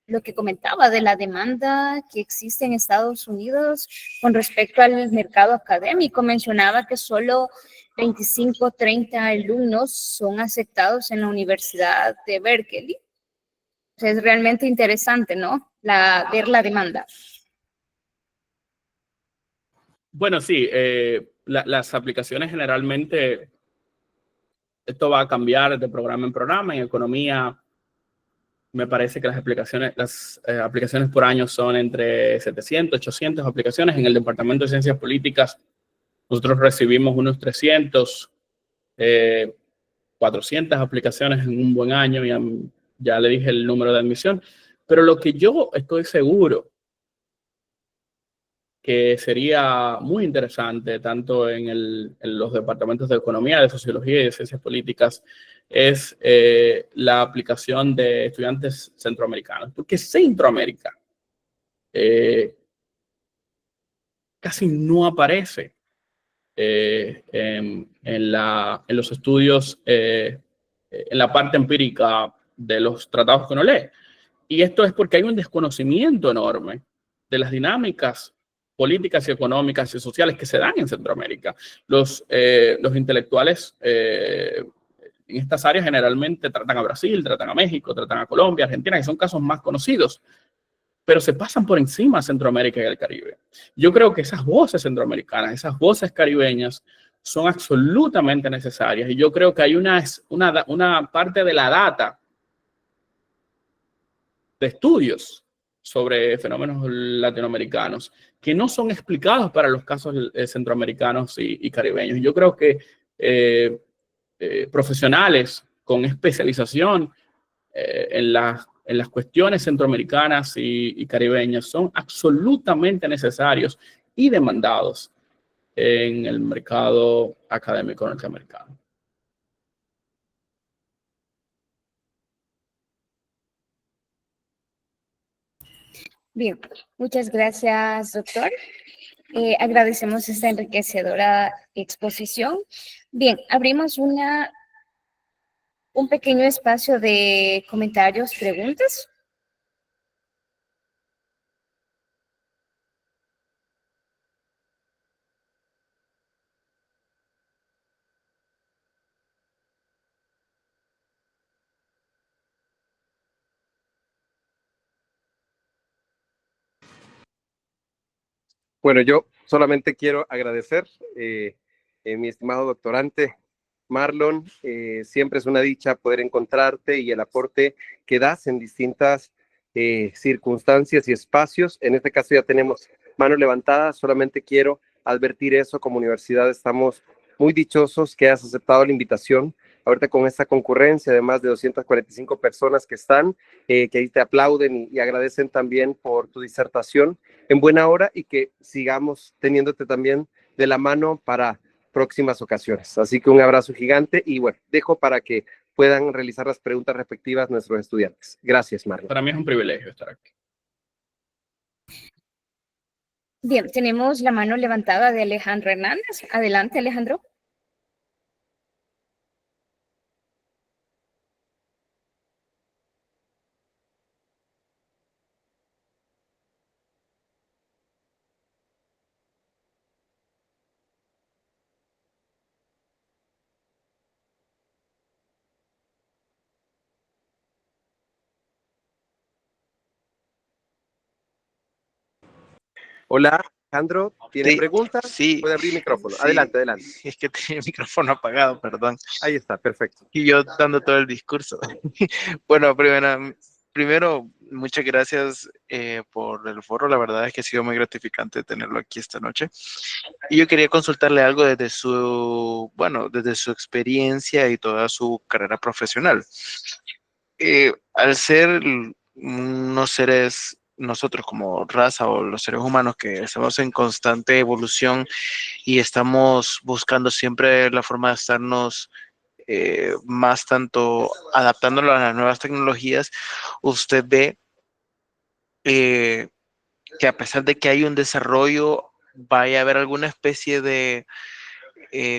lo que comentaba de la demanda que existe en Estados Unidos con respecto al mercado académico. Mencionaba que solo 25, 30 alumnos son aceptados en la Universidad de Berkeley. Es realmente interesante, ¿no? Ver la demanda. Bueno, sí, las aplicaciones generalmente, esto va a cambiar de programa en programa. En economía, me parece que las aplicaciones por año son entre 700, 800 aplicaciones. En el Departamento de Ciencias Políticas, nosotros recibimos unos 300, 400 aplicaciones en un buen año. Ya le dije el número de admisión. Pero lo que yo estoy seguro que sería muy interesante, tanto en los departamentos de Economía, de Sociología y de Ciencias Políticas, es la aplicación de estudiantes centroamericanos. Porque Centroamérica casi no aparece en los estudios, en la parte empírica de los tratados que uno lee. Y esto es porque hay un desconocimiento enorme de las dinámicas políticas y económicas y sociales que se dan en Centroamérica. Los intelectuales en estas áreas generalmente tratan a Brasil, tratan a México, tratan a Colombia, Argentina, que son casos más conocidos, pero se pasan por encima a Centroamérica y el Caribe. Yo creo que esas voces centroamericanas, esas voces caribeñas, son absolutamente necesarias, y yo creo que hay una parte de la data de estudios sobre fenómenos latinoamericanos que no son explicados para los casos centroamericanos y caribeños. Yo creo que profesionales con especialización en las cuestiones centroamericanas y caribeñas son absolutamente necesarios y demandados en el mercado académico norteamericano. Bien, muchas gracias, doctor. Agradecemos esta enriquecedora exposición. Bien, abrimos un pequeño espacio de comentarios, preguntas. Bueno, yo solamente quiero agradecer mi estimado doctorante Marlon. Siempre es una dicha poder encontrarte y el aporte que das en distintas circunstancias y espacios. En este caso ya tenemos mano levantada. Solamente quiero advertir eso: como universidad estamos muy dichosos que hayas aceptado la invitación. Ahorita con esta concurrencia de más de 245 personas que están, que ahí te aplauden y agradecen también por tu disertación en buena hora, y que sigamos teniéndote también de la mano para próximas ocasiones. Así que un abrazo gigante y bueno, dejo para que puedan realizar las preguntas respectivas nuestros estudiantes. Gracias, Marlon. Para mí es un privilegio estar aquí. Bien, tenemos la mano levantada de Alejandro Hernández. Adelante, Alejandro. Hola, Alejandro, ¿tiene Sí, preguntas? sí, Puede abrir micrófono. sí. Adelante, adelante. Es que tenía el micrófono apagado, perdón. Ahí está, perfecto. Y yo dando todo el discurso. Bueno, primero, muchas gracias por el foro. La verdad es que ha sido muy gratificante tenerlo aquí esta noche. Y yo quería consultarle algo desde desde su experiencia y toda su carrera profesional. Al ser unos seres, nosotros como raza o los seres humanos que estamos en constante evolución y estamos buscando siempre la forma de estarnos más tanto adaptándolo a las nuevas tecnologías, usted ve que a pesar de que hay un desarrollo, vaya a haber alguna especie de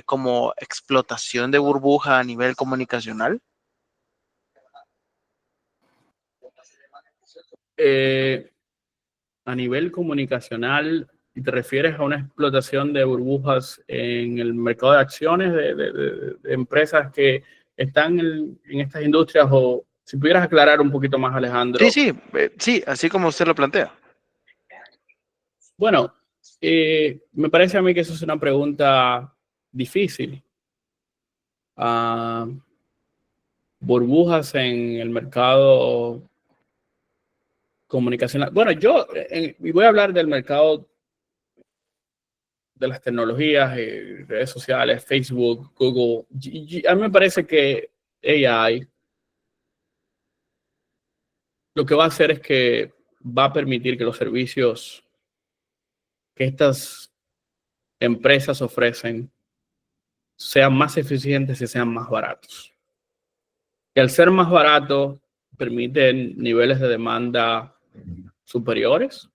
como explotación de burbuja a nivel comunicacional. A nivel comunicacional, ¿te refieres a una explotación de burbujas en el mercado de acciones de empresas que están en estas industrias? O si pudieras aclarar un poquito más, Alejandro. Sí, así como usted lo plantea. Bueno, me parece a mí que eso es una pregunta difícil. Burbujas en el mercado comunicacional. Bueno, y voy a hablar del mercado de las tecnologías, redes sociales, Facebook, Google. A mí me parece que AI lo que va a hacer es que va a permitir que los servicios que estas empresas ofrecen sean más eficientes y sean más baratos. Y al ser más barato, permiten niveles de demanda superiores,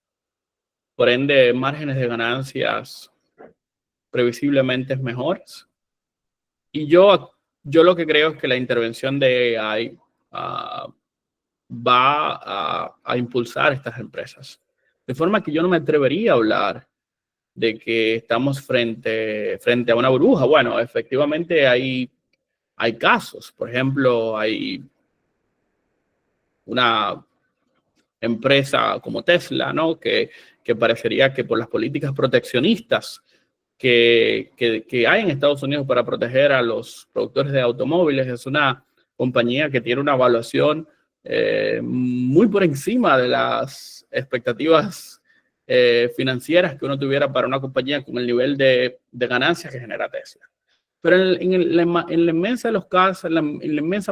por ende, márgenes de ganancias previsiblemente mejores. Y yo lo que creo es que la intervención de AI va a impulsar estas empresas. De forma que yo no me atrevería a hablar de que estamos frente a una burbuja. Bueno, efectivamente hay casos. Por ejemplo, hay una empresa como Tesla, ¿no? Que parecería que por las políticas proteccionistas que hay en Estados Unidos para proteger a los productores de automóviles, es una compañía que tiene una evaluación muy por encima de las expectativas financieras que uno tuviera para una compañía con el nivel de ganancias que genera Tesla. Pero en la inmensa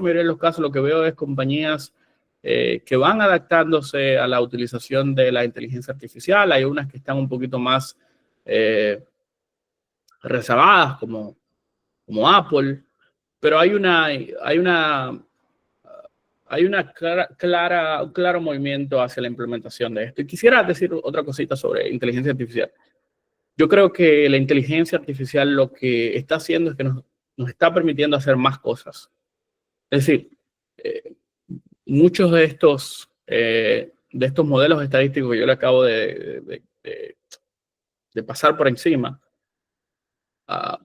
mayoría de los casos, lo que veo es compañías que van adaptándose a la utilización de la inteligencia artificial. Hay unas que están un poquito más rezagadas, como Apple, pero hay un claro movimiento hacia la implementación de esto. Y quisiera decir otra cosita sobre inteligencia artificial. Yo creo que la inteligencia artificial lo que está haciendo es que nos está permitiendo hacer más cosas. Es decir, muchos de estos modelos estadísticos que yo le acabo de pasar por encima,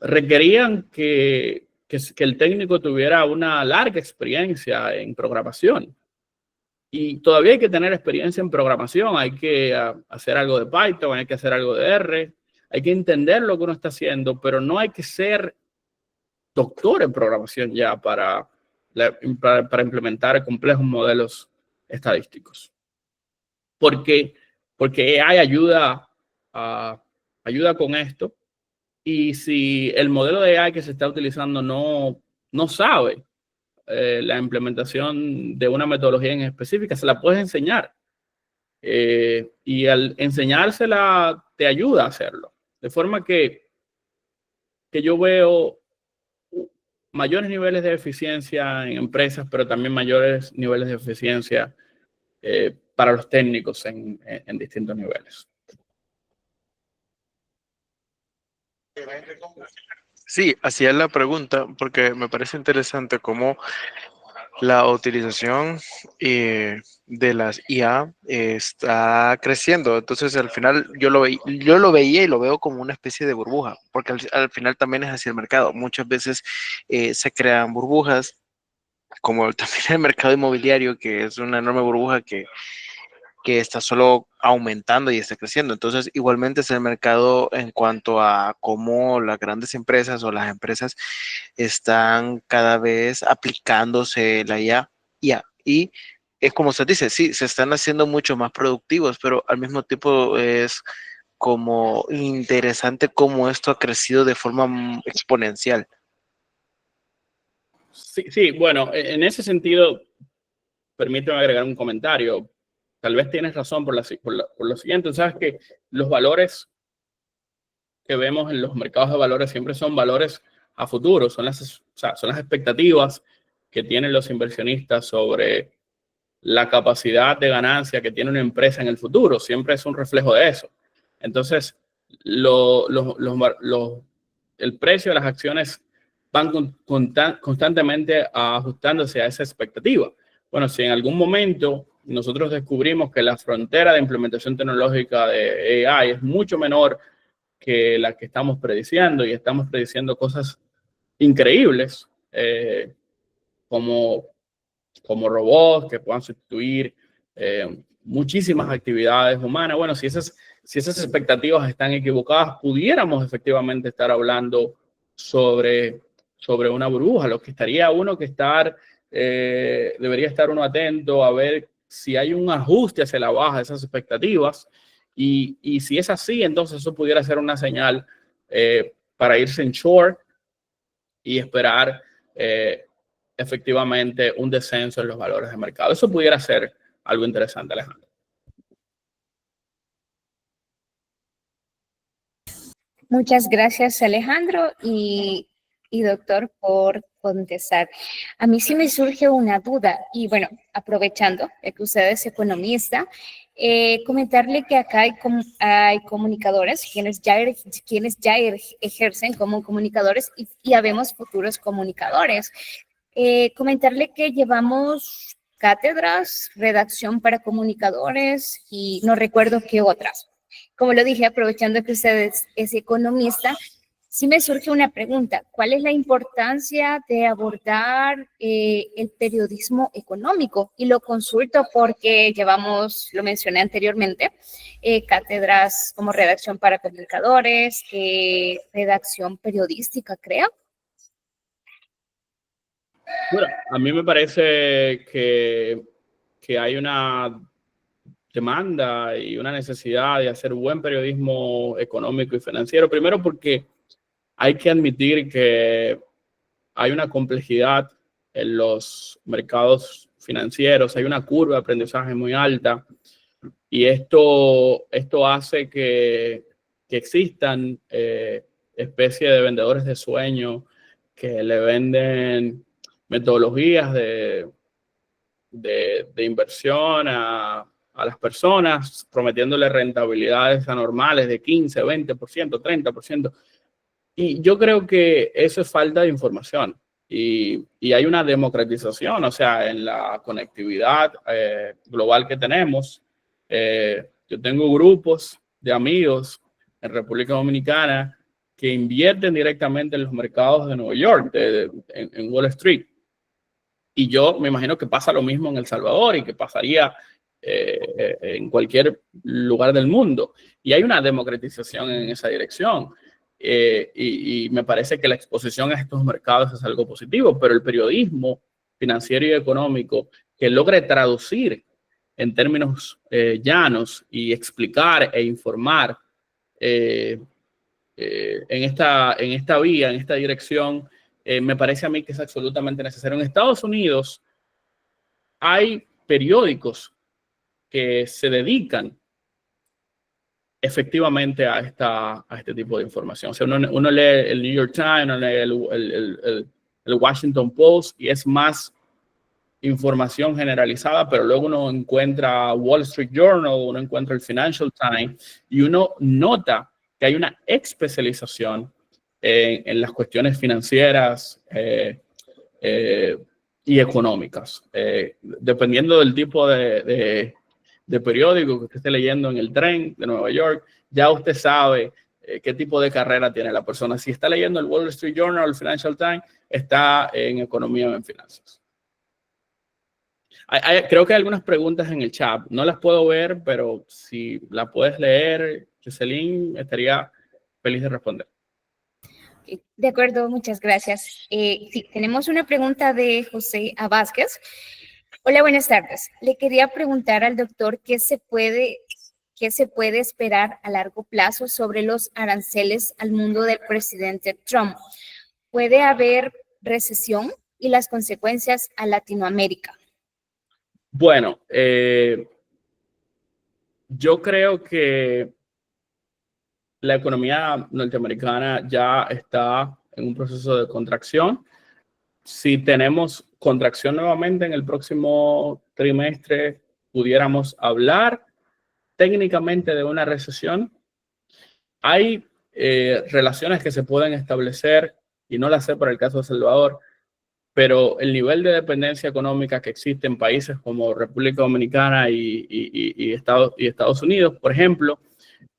requerían que el técnico tuviera una larga experiencia en programación. Y todavía hay que tener experiencia en programación. Hay que hacer algo de Python, hay que hacer algo de R, hay que entender lo que uno está haciendo, pero no hay que ser doctor en programación ya para implementar complejos modelos estadísticos. Porque AI ayuda con esto, y si el modelo de AI que se está utilizando no sabe la implementación de una metodología en específica, se la puedes enseñar. Y al enseñársela te ayuda a hacerlo. De forma que yo veo mayores niveles de eficiencia en empresas, pero también mayores niveles de eficiencia para los técnicos en distintos niveles. Sí, hacía la pregunta porque me parece interesante cómo la utilización de las IA está creciendo. Entonces, al final, yo lo veía y lo veo como una especie de burbuja, porque al final también es así el mercado. Muchas veces se crean burbujas, como también el mercado inmobiliario, que es una enorme burbuja que está solo aumentando y está creciendo. Entonces, igualmente es el mercado en cuanto a cómo las grandes empresas o las empresas están cada vez aplicándose la IA. Y es como se dice, sí, se están haciendo mucho más productivos, pero al mismo tiempo es como interesante cómo esto ha crecido de forma exponencial. Sí, bueno, en ese sentido, permíteme agregar un comentario. Tal vez tienes razón por lo siguiente. Sabes que los valores que vemos en los mercados de valores siempre son valores a futuro, son las expectativas que tienen los inversionistas sobre la capacidad de ganancia que tiene una empresa en el futuro. Siempre es un reflejo de eso. Entonces, el precio de las acciones van constantemente ajustándose a esa expectativa. Bueno, si en algún momento nosotros descubrimos que la frontera de implementación tecnológica de AI es mucho menor que la que estamos prediciendo, y estamos prediciendo cosas increíbles, como robots que puedan sustituir muchísimas actividades humanas. Bueno, si esas expectativas están equivocadas, pudiéramos efectivamente estar hablando sobre una burbuja. Lo que estaría uno que debería estar uno atento a ver si hay un ajuste hacia la baja de esas expectativas, y si es así, entonces eso pudiera ser una señal para irse en short y esperar efectivamente un descenso en los valores de mercado. Eso pudiera ser algo interesante, Alejandro. Muchas gracias, Alejandro y doctor, por contestar. A mí sí me surge una duda, y bueno, aprovechando que usted es economista, comentarle que acá hay comunicadores quienes ya ejercen como comunicadores, y habemos futuros comunicadores. Comentarle que llevamos cátedras, redacción para comunicadores y no recuerdo qué otras. Como lo dije, aprovechando que usted es economista, sí me surge una pregunta. ¿Cuál es la importancia de abordar el periodismo económico? Y lo consulto porque llevamos, lo mencioné anteriormente, cátedras como redacción para comunicadores, redacción periodística, creo. Bueno, a mí me parece que hay una demanda y una necesidad de hacer buen periodismo económico y financiero. Primero porque hay que admitir que hay una complejidad en los mercados financieros, hay una curva de aprendizaje muy alta, y esto hace que existan especies de vendedores de sueño que le venden metodologías de inversión a las personas, prometiéndole rentabilidades anormales de 15, 20%, 30%. Y yo creo que eso es falta de información. Y hay una democratización, o sea, en la conectividad global que tenemos. Yo tengo grupos de amigos en República Dominicana que invierten directamente en los mercados de Nueva York, en Wall Street. Y yo me imagino que pasa lo mismo en El Salvador, y que pasaría en cualquier lugar del mundo. Y hay una democratización en esa dirección. Y me parece que la exposición a estos mercados es algo positivo, pero el periodismo financiero y económico que logre traducir en términos llanos y explicar e informar en esta vía, en esta dirección, me parece a mí que es absolutamente necesario. En Estados Unidos hay periódicos que se dedican efectivamente a este tipo de información. O sea, uno lee el New York Times, uno lee el Washington Post y es más información generalizada, pero luego uno encuentra Wall Street Journal, uno encuentra el Financial Times y uno nota que hay una especialización en las cuestiones financieras y económicas. Dependiendo del tipo de periódico que usted esté leyendo en el tren de Nueva York, ya usted sabe qué tipo de carrera tiene la persona. Si está leyendo el Wall Street Journal o el Financial Times, está en economía o en finanzas. Creo que hay algunas preguntas en el chat. No las puedo ver, pero si la puedes leer, Jocelyn, estaría feliz de responder. De acuerdo, muchas gracias. Sí, tenemos una pregunta de José A. Vázquez. Hola, buenas tardes. Le quería preguntar al doctor qué se puede esperar a largo plazo sobre los aranceles al mundo del presidente Trump. ¿Puede haber recesión y las consecuencias a Latinoamérica? Bueno, yo creo que la economía norteamericana ya está en un proceso de contracción. Si tenemos contracción nuevamente en el próximo trimestre, pudiéramos hablar técnicamente de una recesión. Hay relaciones que se pueden establecer, y no las sé para el caso de Salvador, pero el nivel de dependencia económica que existe en países como República Dominicana y Estados Unidos, por ejemplo,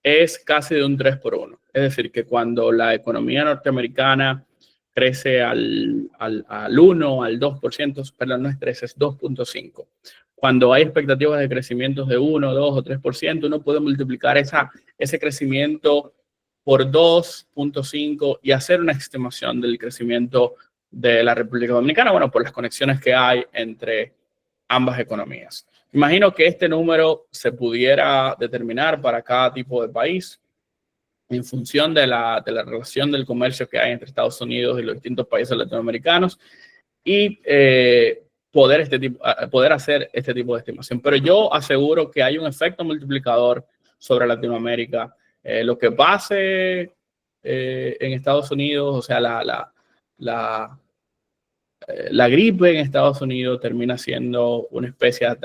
es casi de un 3-1. Es decir, que cuando la economía norteamericana crece al 1, al 2%, perdón, no es 3, es 2.5. Cuando hay expectativas de crecimientos de 1, 2 o 3%, uno puede multiplicar ese crecimiento por 2.5 y hacer una estimación del crecimiento de la República Dominicana, bueno, por las conexiones que hay entre ambas economías. Imagino que este número se pudiera determinar para cada tipo de país en función de la relación del comercio que hay entre Estados Unidos y los distintos países latinoamericanos y poder hacer este tipo de estimación. Pero yo aseguro que hay un efecto multiplicador sobre Latinoamérica. Lo que pase en Estados Unidos, o sea, la gripe en Estados Unidos termina siendo una especie de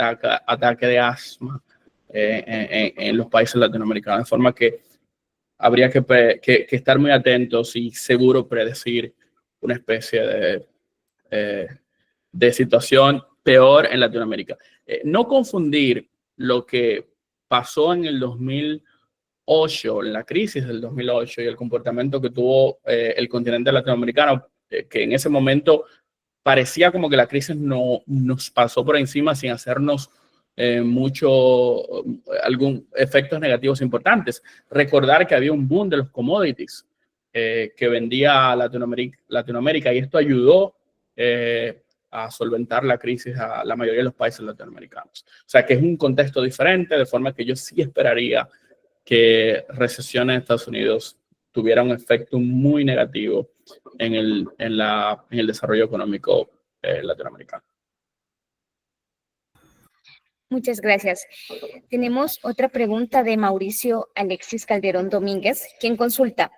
ataque de asma en los países latinoamericanos, de forma que habría que estar muy atentos y seguro predecir una especie de situación peor en Latinoamérica. No confundir lo que pasó en el 2008, en la crisis del 2008 y el comportamiento que tuvo el continente latinoamericano, que en ese momento parecía como que la crisis no nos pasó por encima sin hacernos algún efectos negativos importantes. Recordar que había un boom de los commodities que vendía Latinoamérica y esto ayudó a solventar la crisis a la mayoría de los países latinoamericanos. O sea que es un contexto diferente, de forma que yo sí esperaría que recesión en Estados Unidos tuviera un efecto muy negativo en el desarrollo económico latinoamericano. Muchas gracias. Tenemos otra pregunta de Mauricio Alexis Calderón Domínguez, quien consulta: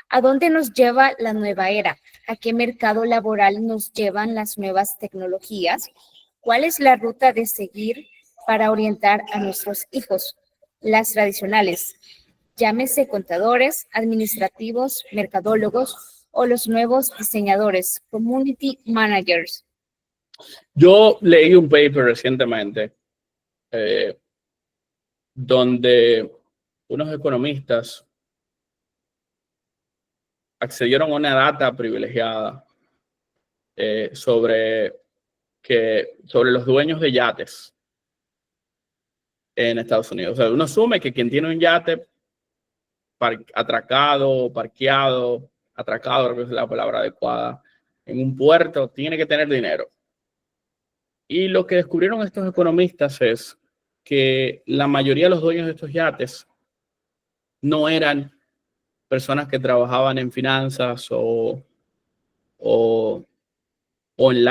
¿a dónde nos lleva la nueva era? ¿A qué mercado laboral nos llevan las nuevas tecnologías? ¿Cuál es la ruta de seguir para orientar a nuestros hijos? Las tradicionales, llámese contadores, administrativos, mercadólogos o los nuevos diseñadores, community managers. Yo leí un paper recientemente donde unos economistas accedieron a una data privilegiada sobre los dueños de yates en Estados Unidos. O sea, uno asume que quien tiene un yate atracado, parqueado, atracado, creo que es la palabra adecuada, en un puerto, tiene que tener dinero. Y lo que descubrieron estos economistas es que la mayoría de los dueños de estos yates no eran personas que trabajaban en finanzas o en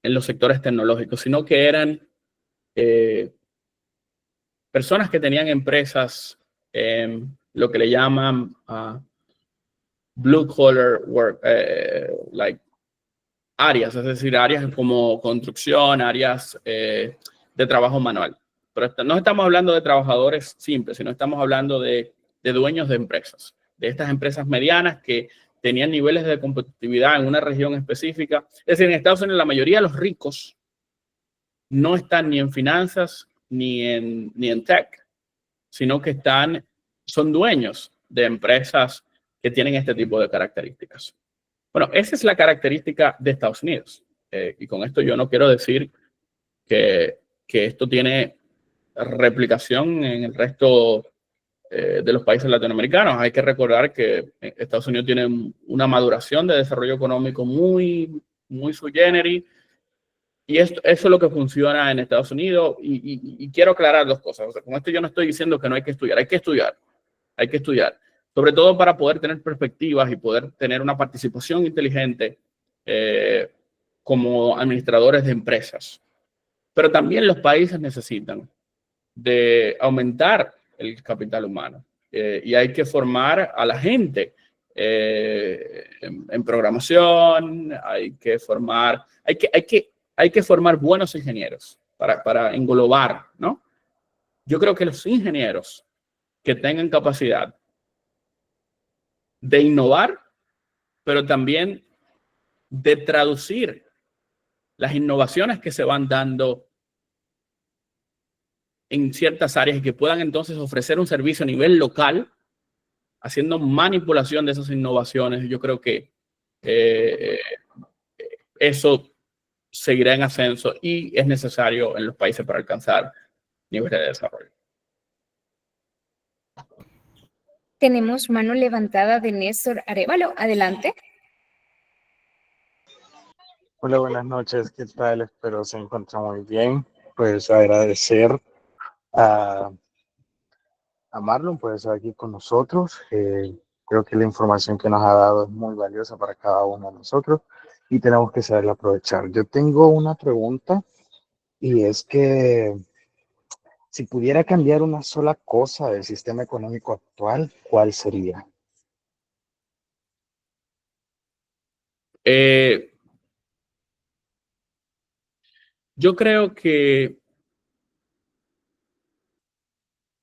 los sectores tecnológicos, sino que eran personas que tenían empresas, lo que le llaman blue collar work, like áreas, es decir, áreas como construcción, áreas de trabajo manual. Pero no estamos hablando de trabajadores simples, sino estamos hablando de dueños de empresas, de estas empresas medianas que tenían niveles de competitividad en una región específica. Es decir, en Estados Unidos la mayoría de los ricos no están ni en finanzas ni en tech, sino que son dueños de empresas que tienen este tipo de características. Bueno, esa es la característica de Estados Unidos. Y con esto yo no quiero decir que esto tiene replicación en el resto de los países latinoamericanos. Hay que recordar que Estados Unidos tiene una maduración de desarrollo económico muy, muy sui generis. Y eso es lo que funciona en Estados Unidos. Y quiero aclarar dos cosas. O sea, con esto yo no estoy diciendo que no hay que estudiar. Hay que estudiar. Hay que estudiar. Sobre todo para poder tener perspectivas y poder tener una participación inteligente como administradores de empresas. Pero también los países necesitan de aumentar el capital humano. Y hay que formar a la gente en programación, hay que formar buenos ingenieros para englobar, ¿no? Yo creo que los ingenieros que tengan capacidad de innovar, pero también de traducir las innovaciones que se van dando en ciertas áreas y que puedan entonces ofrecer un servicio a nivel local, haciendo manipulación de esas innovaciones. Yo creo que eso seguirá en ascenso y es necesario en los países para alcanzar niveles de desarrollo. Tenemos mano levantada de Néstor Arévalo. Adelante. Hola, buenas noches, ¿qué tal? Espero se encuentren muy bien. Pues agradecer a Marlon por estar aquí con nosotros. Creo que la información que nos ha dado es muy valiosa para cada uno de nosotros y tenemos que saberla aprovechar. Yo tengo una pregunta y es que si pudiera cambiar una sola cosa del sistema económico actual, ¿cuál sería? Yo creo que,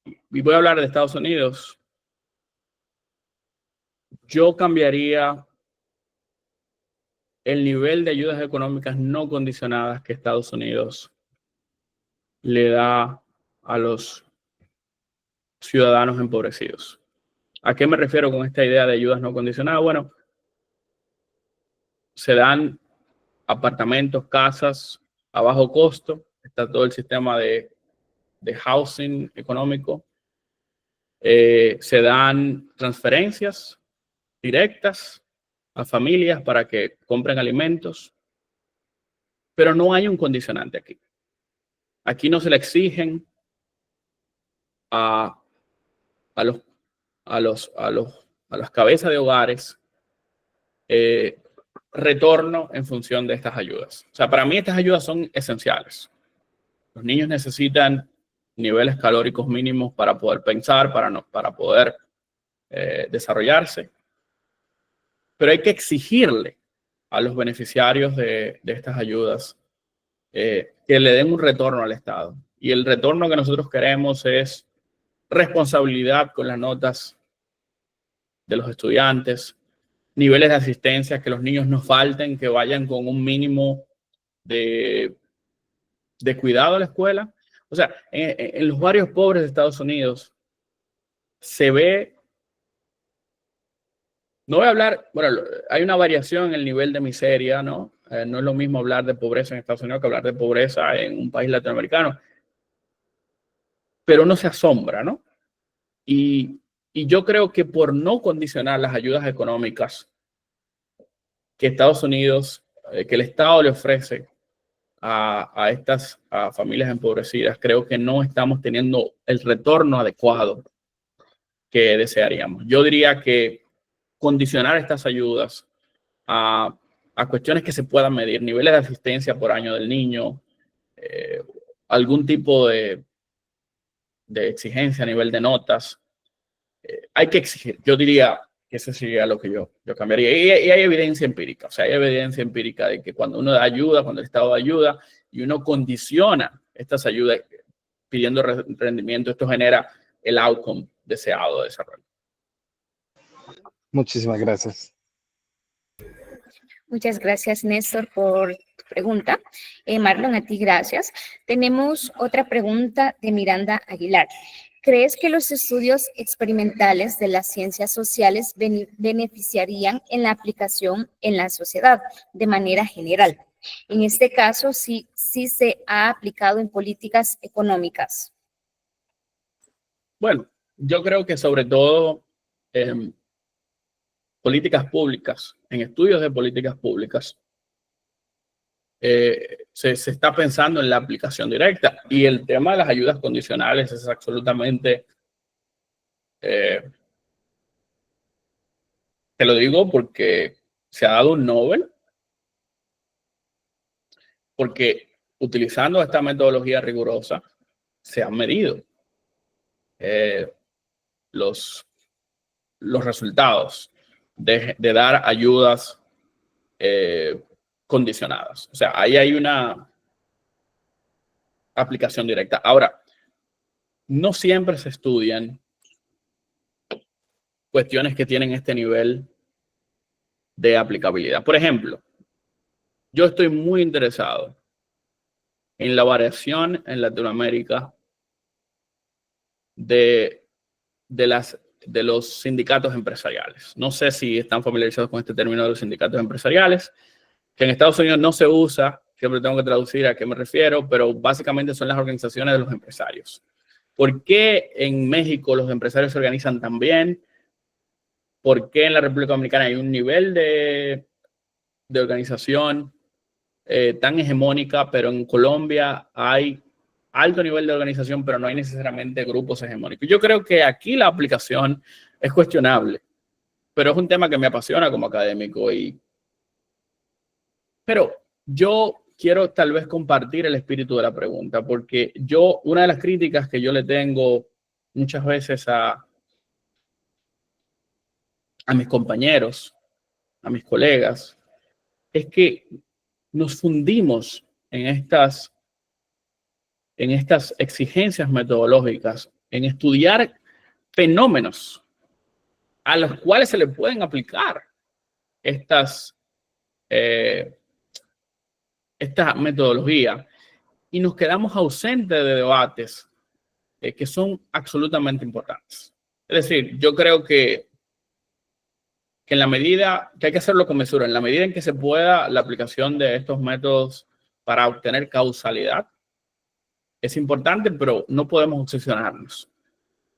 y voy a hablar de Estados Unidos, yo cambiaría el nivel de ayudas económicas no condicionadas que Estados Unidos le da a los ciudadanos empobrecidos. ¿A qué me refiero con esta idea de ayudas no condicionadas? Bueno, se dan apartamentos, casas a bajo costo, está todo el sistema de housing económico, se dan transferencias directas a familias para que compren alimentos, pero no hay un condicionante aquí. Aquí no se le exigen a las cabezas de hogares retorno en función de estas ayudas. O sea, para mí estas ayudas son esenciales. Los niños necesitan niveles calóricos mínimos para poder pensar, para poder desarrollarse. Pero hay que exigirle a los beneficiarios de estas ayudas que le den un retorno al Estado. Y el retorno que nosotros queremos es responsabilidad con las notas de los estudiantes, niveles de asistencia, que los niños no falten, que vayan con un mínimo de cuidado a la escuela. O sea, en los barrios pobres de Estados Unidos se ve, no voy a hablar, bueno, hay una variación en el nivel de miseria, ¿no? No es lo mismo hablar de pobreza en Estados Unidos que hablar de pobreza en un país latinoamericano. Pero uno se asombra, ¿no? Y yo creo que por no condicionar las ayudas económicas que Estados Unidos, que el Estado le ofrece a estas familias empobrecidas, creo que no estamos teniendo el retorno adecuado que desearíamos. Yo diría que condicionar estas ayudas a cuestiones que se puedan medir, niveles de asistencia por año del niño, algún tipo de exigencia a nivel de notas, hay que exigir. Yo diría que eso sería lo que yo cambiaría. Y hay evidencia empírica, o sea, hay evidencia empírica de que cuando uno da ayuda, cuando el Estado da ayuda y uno condiciona estas ayudas pidiendo rendimiento, esto genera el outcome deseado de desarrollo. Muchísimas gracias. Muchas gracias, Néstor, por tu pregunta. Marlon, a ti gracias. Tenemos otra pregunta de Miranda Aguilar. ¿Crees que los estudios experimentales de las ciencias sociales beneficiarían en la aplicación en la sociedad de manera general? En este caso, sí se ha aplicado en políticas económicas. Bueno, yo creo que sobre todo políticas públicas, en estudios de políticas públicas, se está pensando en la aplicación directa, y el tema de las ayudas condicionales es absolutamente, te lo digo porque se ha dado un Nobel, porque utilizando esta metodología rigurosa se han medido los resultados de dar ayudas condicionadas. O sea, ahí hay una aplicación directa. Ahora, no siempre se estudian cuestiones que tienen este nivel de aplicabilidad. Por ejemplo, yo estoy muy interesado en la variación en Latinoamérica de los sindicatos empresariales. No sé si están familiarizados con este término de los sindicatos empresariales, que en Estados Unidos no se usa. Siempre tengo que traducir a qué me refiero, pero básicamente son las organizaciones de los empresarios. ¿Por qué en México los empresarios se organizan tan bien? ¿Por qué en la República Dominicana hay un nivel de organización tan hegemónica, pero en Colombia hay alto nivel de organización, pero no hay necesariamente grupos hegemónicos? Yo creo que aquí la aplicación es cuestionable, pero es un tema que me apasiona como académico. Pero yo quiero tal vez compartir el espíritu de la pregunta, porque una de las críticas que yo le tengo muchas veces a mis compañeros, a mis colegas, es que nos fundimos en estas exigencias metodológicas, en estudiar fenómenos a los cuales se le pueden aplicar esta metodología, y nos quedamos ausentes de debates que son absolutamente importantes. Es decir, yo creo que en la medida que hay que hacerlo con mesura, en la medida en que se pueda, la aplicación de estos métodos para obtener causalidad es importante, pero no podemos obsesionarnos.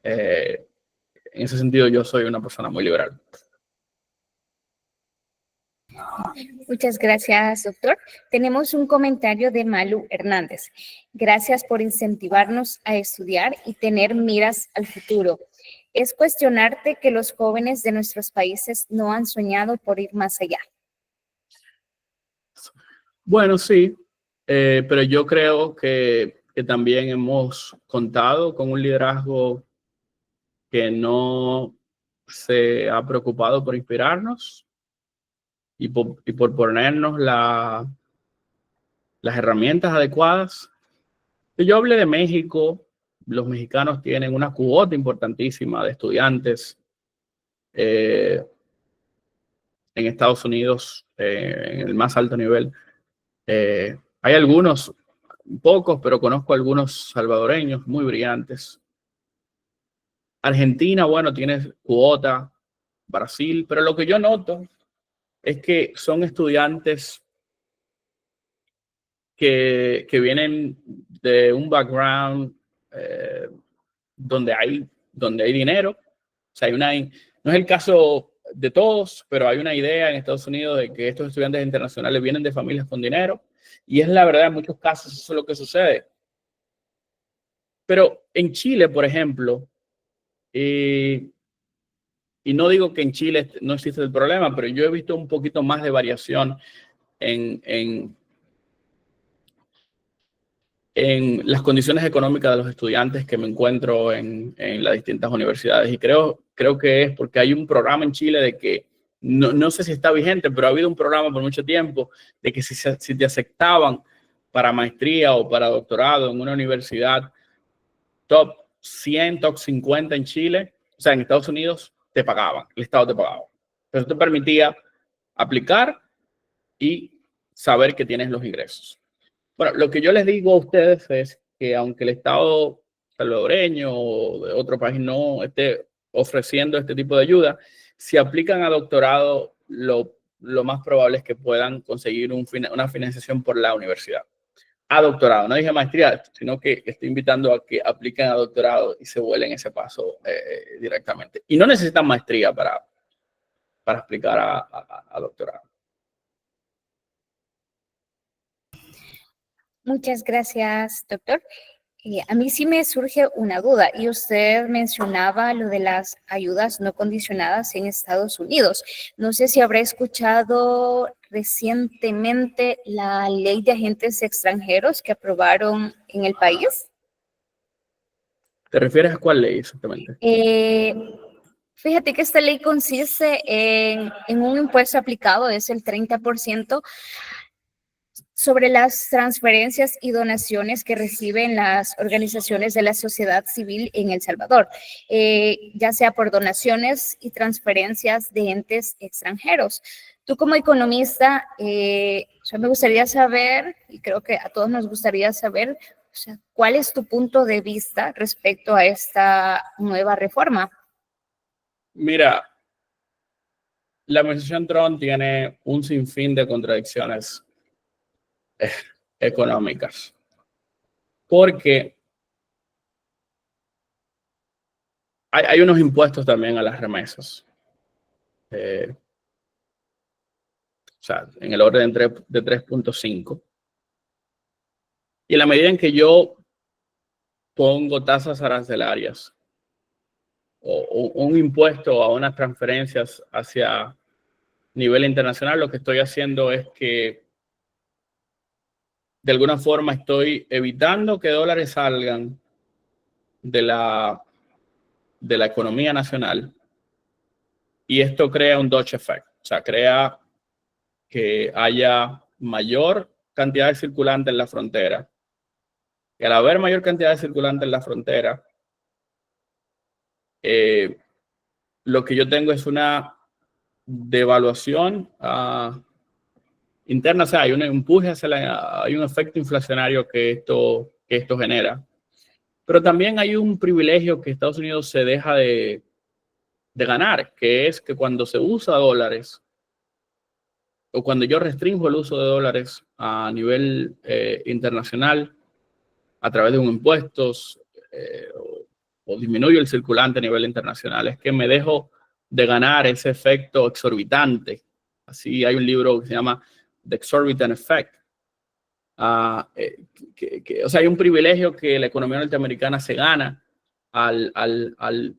En ese sentido, yo soy una persona muy liberal. Muchas gracias, doctor. Tenemos un comentario de Malu Hernández. Gracias por incentivarnos a estudiar y tener miras al futuro. Es cuestionarte que los jóvenes de nuestros países no han soñado por ir más allá. Bueno, sí, pero yo creo que también hemos contado con un liderazgo que no se ha preocupado por inspirarnos y por ponernos las herramientas adecuadas. Yo hablé de México. Los mexicanos tienen una cuota importantísima de estudiantes en Estados Unidos, en el más alto nivel. Hay algunos, pocos, pero conozco algunos salvadoreños muy brillantes. Argentina, bueno, tiene cuota. Brasil, pero lo que yo noto es que son estudiantes que vienen de un background donde hay dinero. O sea, no es el caso de todos, pero hay una idea en Estados Unidos de que estos estudiantes internacionales vienen de familias con dinero, y es la verdad, en muchos casos eso es lo que sucede. Pero en Chile, por ejemplo, y no digo que en Chile no existe el problema, pero yo he visto un poquito más de variación en las condiciones económicas de los estudiantes que me encuentro en las distintas universidades. Y creo que es porque hay un programa en Chile de que, no sé si está vigente, pero ha habido un programa por mucho tiempo de que si te aceptaban para maestría o para doctorado en una universidad top 100, top 50 en Chile, o sea, en Estados Unidos, te pagaban, el Estado te pagaba. Eso te permitía aplicar y saber que tienes los ingresos. Bueno, lo que yo les digo a ustedes es que aunque el Estado salvadoreño o de otro país no esté ofreciendo este tipo de ayuda, si aplican a doctorado, lo más probable es que puedan conseguir una financiación por la universidad. A doctorado, no dije maestría, sino que estoy invitando a que apliquen a doctorado y se vuelen ese paso directamente. Y no necesitan maestría para aplicar a doctorado. Muchas gracias, doctor. A mí sí me surge una duda, y usted mencionaba lo de las ayudas no condicionadas en Estados Unidos. No sé si habrá escuchado recientemente la ley de agentes extranjeros que aprobaron en el país. ¿Te refieres a cuál ley exactamente? Fíjate que esta ley consiste en un impuesto aplicado, es el 30%, sobre las transferencias y donaciones que reciben las organizaciones de la sociedad civil en El Salvador, ya sea por donaciones y transferencias de entes extranjeros. Tú como economista, me gustaría saber, y creo que a todos nos gustaría saber, o sea, ¿cuál es tu punto de vista respecto a esta nueva reforma? Mira, la administración Trump tiene un sinfín de contradicciones económicas, porque hay unos impuestos también a las remesas, o sea, en el orden de 3.5, y en la medida en que yo pongo tasas arancelarias o un impuesto a unas transferencias hacia nivel internacional, lo que estoy haciendo es que de alguna forma estoy evitando que dólares salgan de la economía nacional, y esto crea un Dutch effect, o sea, crea que haya mayor cantidad de circulante en la frontera. Y al haber mayor cantidad de circulante en la frontera, lo que yo tengo es una devaluación interna, o sea, hay un empuje hay un efecto inflacionario que esto genera. Pero también hay un privilegio que Estados Unidos se deja de ganar, que es que cuando se usa dólares, o cuando yo restringo el uso de dólares a nivel internacional a través de un impuesto o disminuyo el circulante a nivel internacional, es que me dejo de ganar ese efecto exorbitante. Así hay un libro que se llama The Exorbitant Effect. O sea, hay un privilegio que la economía norteamericana se gana al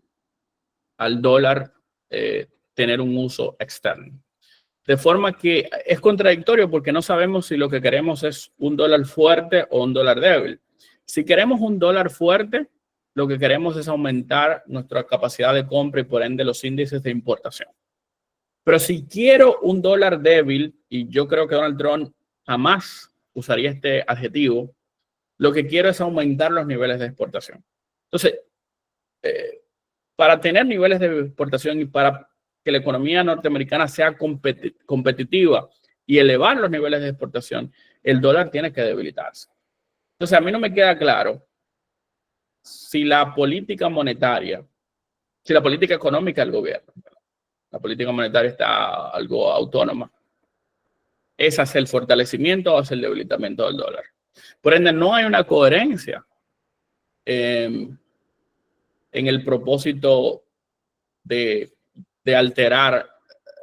dólar tener un uso externo. De forma que es contradictorio porque no sabemos si lo que queremos es un dólar fuerte o un dólar débil. Si queremos un dólar fuerte, lo que queremos es aumentar nuestra capacidad de compra y por ende los índices de importación. Pero si quiero un dólar débil, y yo creo que Donald Trump jamás usaría este adjetivo, lo que quiero es aumentar los niveles de exportación. Entonces, para tener niveles de exportación y para que la economía norteamericana sea competitiva y elevar los niveles de exportación, el dólar tiene que debilitarse. Entonces, a mí no me queda claro si la política monetaria, si la política económica del gobierno, la política monetaria está algo autónoma, es hacia el fortalecimiento o hacia el debilitamiento del dólar. Por ende, no hay una coherencia en el propósito de alterar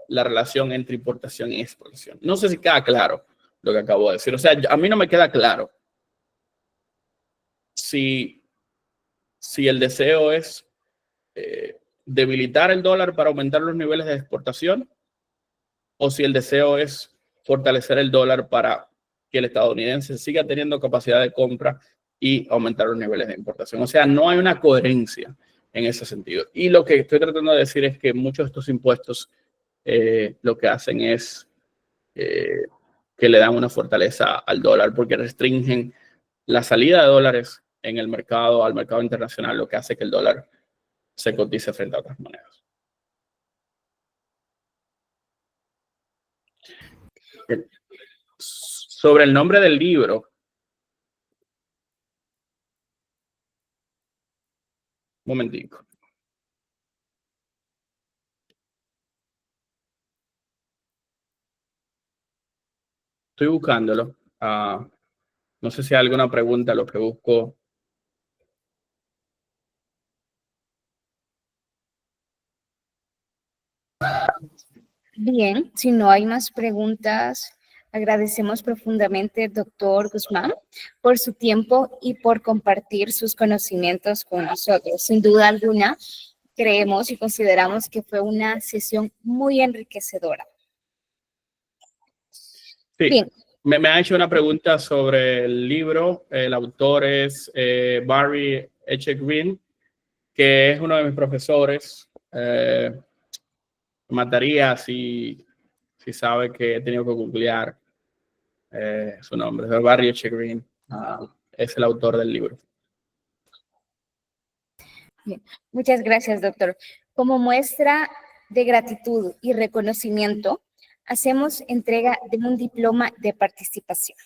la relación entre importación y exportación. No sé si queda claro lo que acabo de decir. O sea, a mí no me queda claro si el deseo es debilitar el dólar para aumentar los niveles de exportación o si el deseo es fortalecer el dólar para que el estadounidense siga teniendo capacidad de compra y aumentar los niveles de importación. O sea, no hay una coherencia en ese sentido. Y lo que estoy tratando de decir es que muchos de estos impuestos lo que hacen es que le dan una fortaleza al dólar porque restringen la salida de dólares en el mercado, al mercado internacional, lo que hace que el dólar se cotice frente a otras monedas. Sobre el nombre del libro, un momentico. Estoy buscándolo. No sé si hay alguna pregunta, lo que busco. Bien, si no hay más preguntas, agradecemos profundamente, doctor Guzmán, por su tiempo y por compartir sus conocimientos con nosotros. Sin duda alguna, creemos y consideramos que fue una sesión muy enriquecedora. Sí, bien. Me ha hecho una pregunta sobre el libro. El autor es Barry H. Green, que es uno de mis profesores. Mataría si sabe que he tenido que googlear su nombre. Barry H. Green es el autor del libro. Bien. Muchas gracias, doctor. Como muestra de gratitud y reconocimiento, hacemos entrega de un diploma de participación.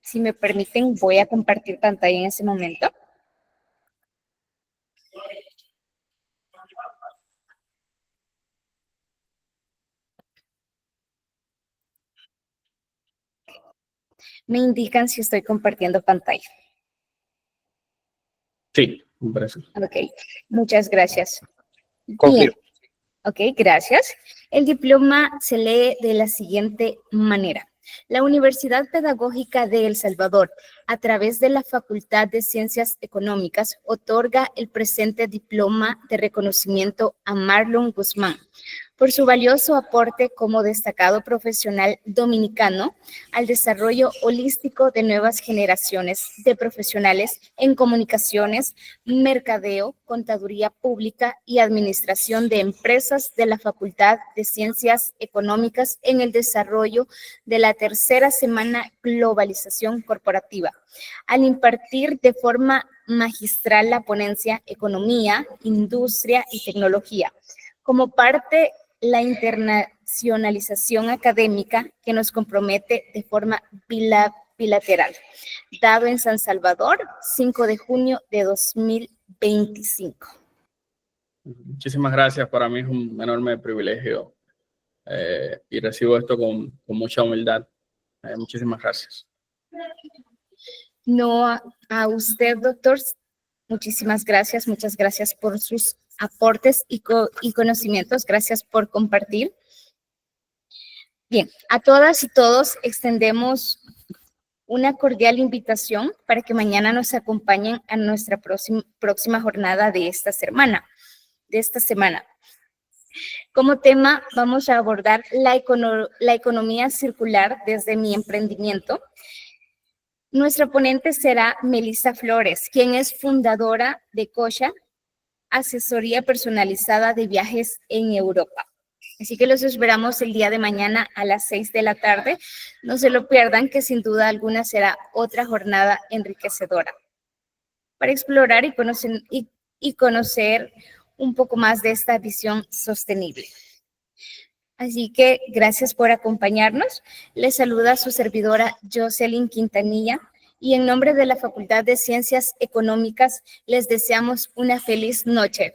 Si me permiten, voy a compartir pantalla en ese momento. Me indican si estoy compartiendo pantalla. Sí, me parece. Ok, muchas gracias. Confirmo. Bien. Ok, gracias. El diploma se lee de la siguiente manera. La Universidad Pedagógica de El Salvador, a través de la Facultad de Ciencias Económicas, otorga el presente diploma de reconocimiento a Marlon Guzmán por su valioso aporte como destacado profesional dominicano al desarrollo holístico de nuevas generaciones de profesionales en comunicaciones, mercadeo, contaduría pública y administración de empresas de la Facultad de Ciencias Económicas en el desarrollo de la tercera semana Globalización Corporativa, al impartir de forma magistral la ponencia Economía, Industria y Tecnología, como parte la internacionalización académica que nos compromete de forma bilateral, dado en San Salvador, 5 de junio de 2025. Muchísimas gracias. Para mí es un enorme privilegio y recibo esto con mucha humildad. Muchísimas gracias. No, a usted, doctor, muchísimas gracias. Muchas gracias por sus aportes y conocimientos. Gracias por compartir. Bien, a todas y todos extendemos una cordial invitación para que mañana nos acompañen a nuestra próxima jornada de esta semana. Como tema vamos a abordar la economía circular desde mi emprendimiento. Nuestra ponente será Melissa Flores, quien es fundadora de Cocha, asesoría personalizada de viajes en Europa. Así que los esperamos el día de mañana a las 6 de la tarde. No se lo pierdan, que sin duda alguna será otra jornada enriquecedora para explorar y conocer un poco más de esta visión sostenible. Así que gracias por acompañarnos. Les saluda su servidora Jocelyn Quintanilla y en nombre de la Facultad de Ciencias Económicas les deseamos una feliz noche.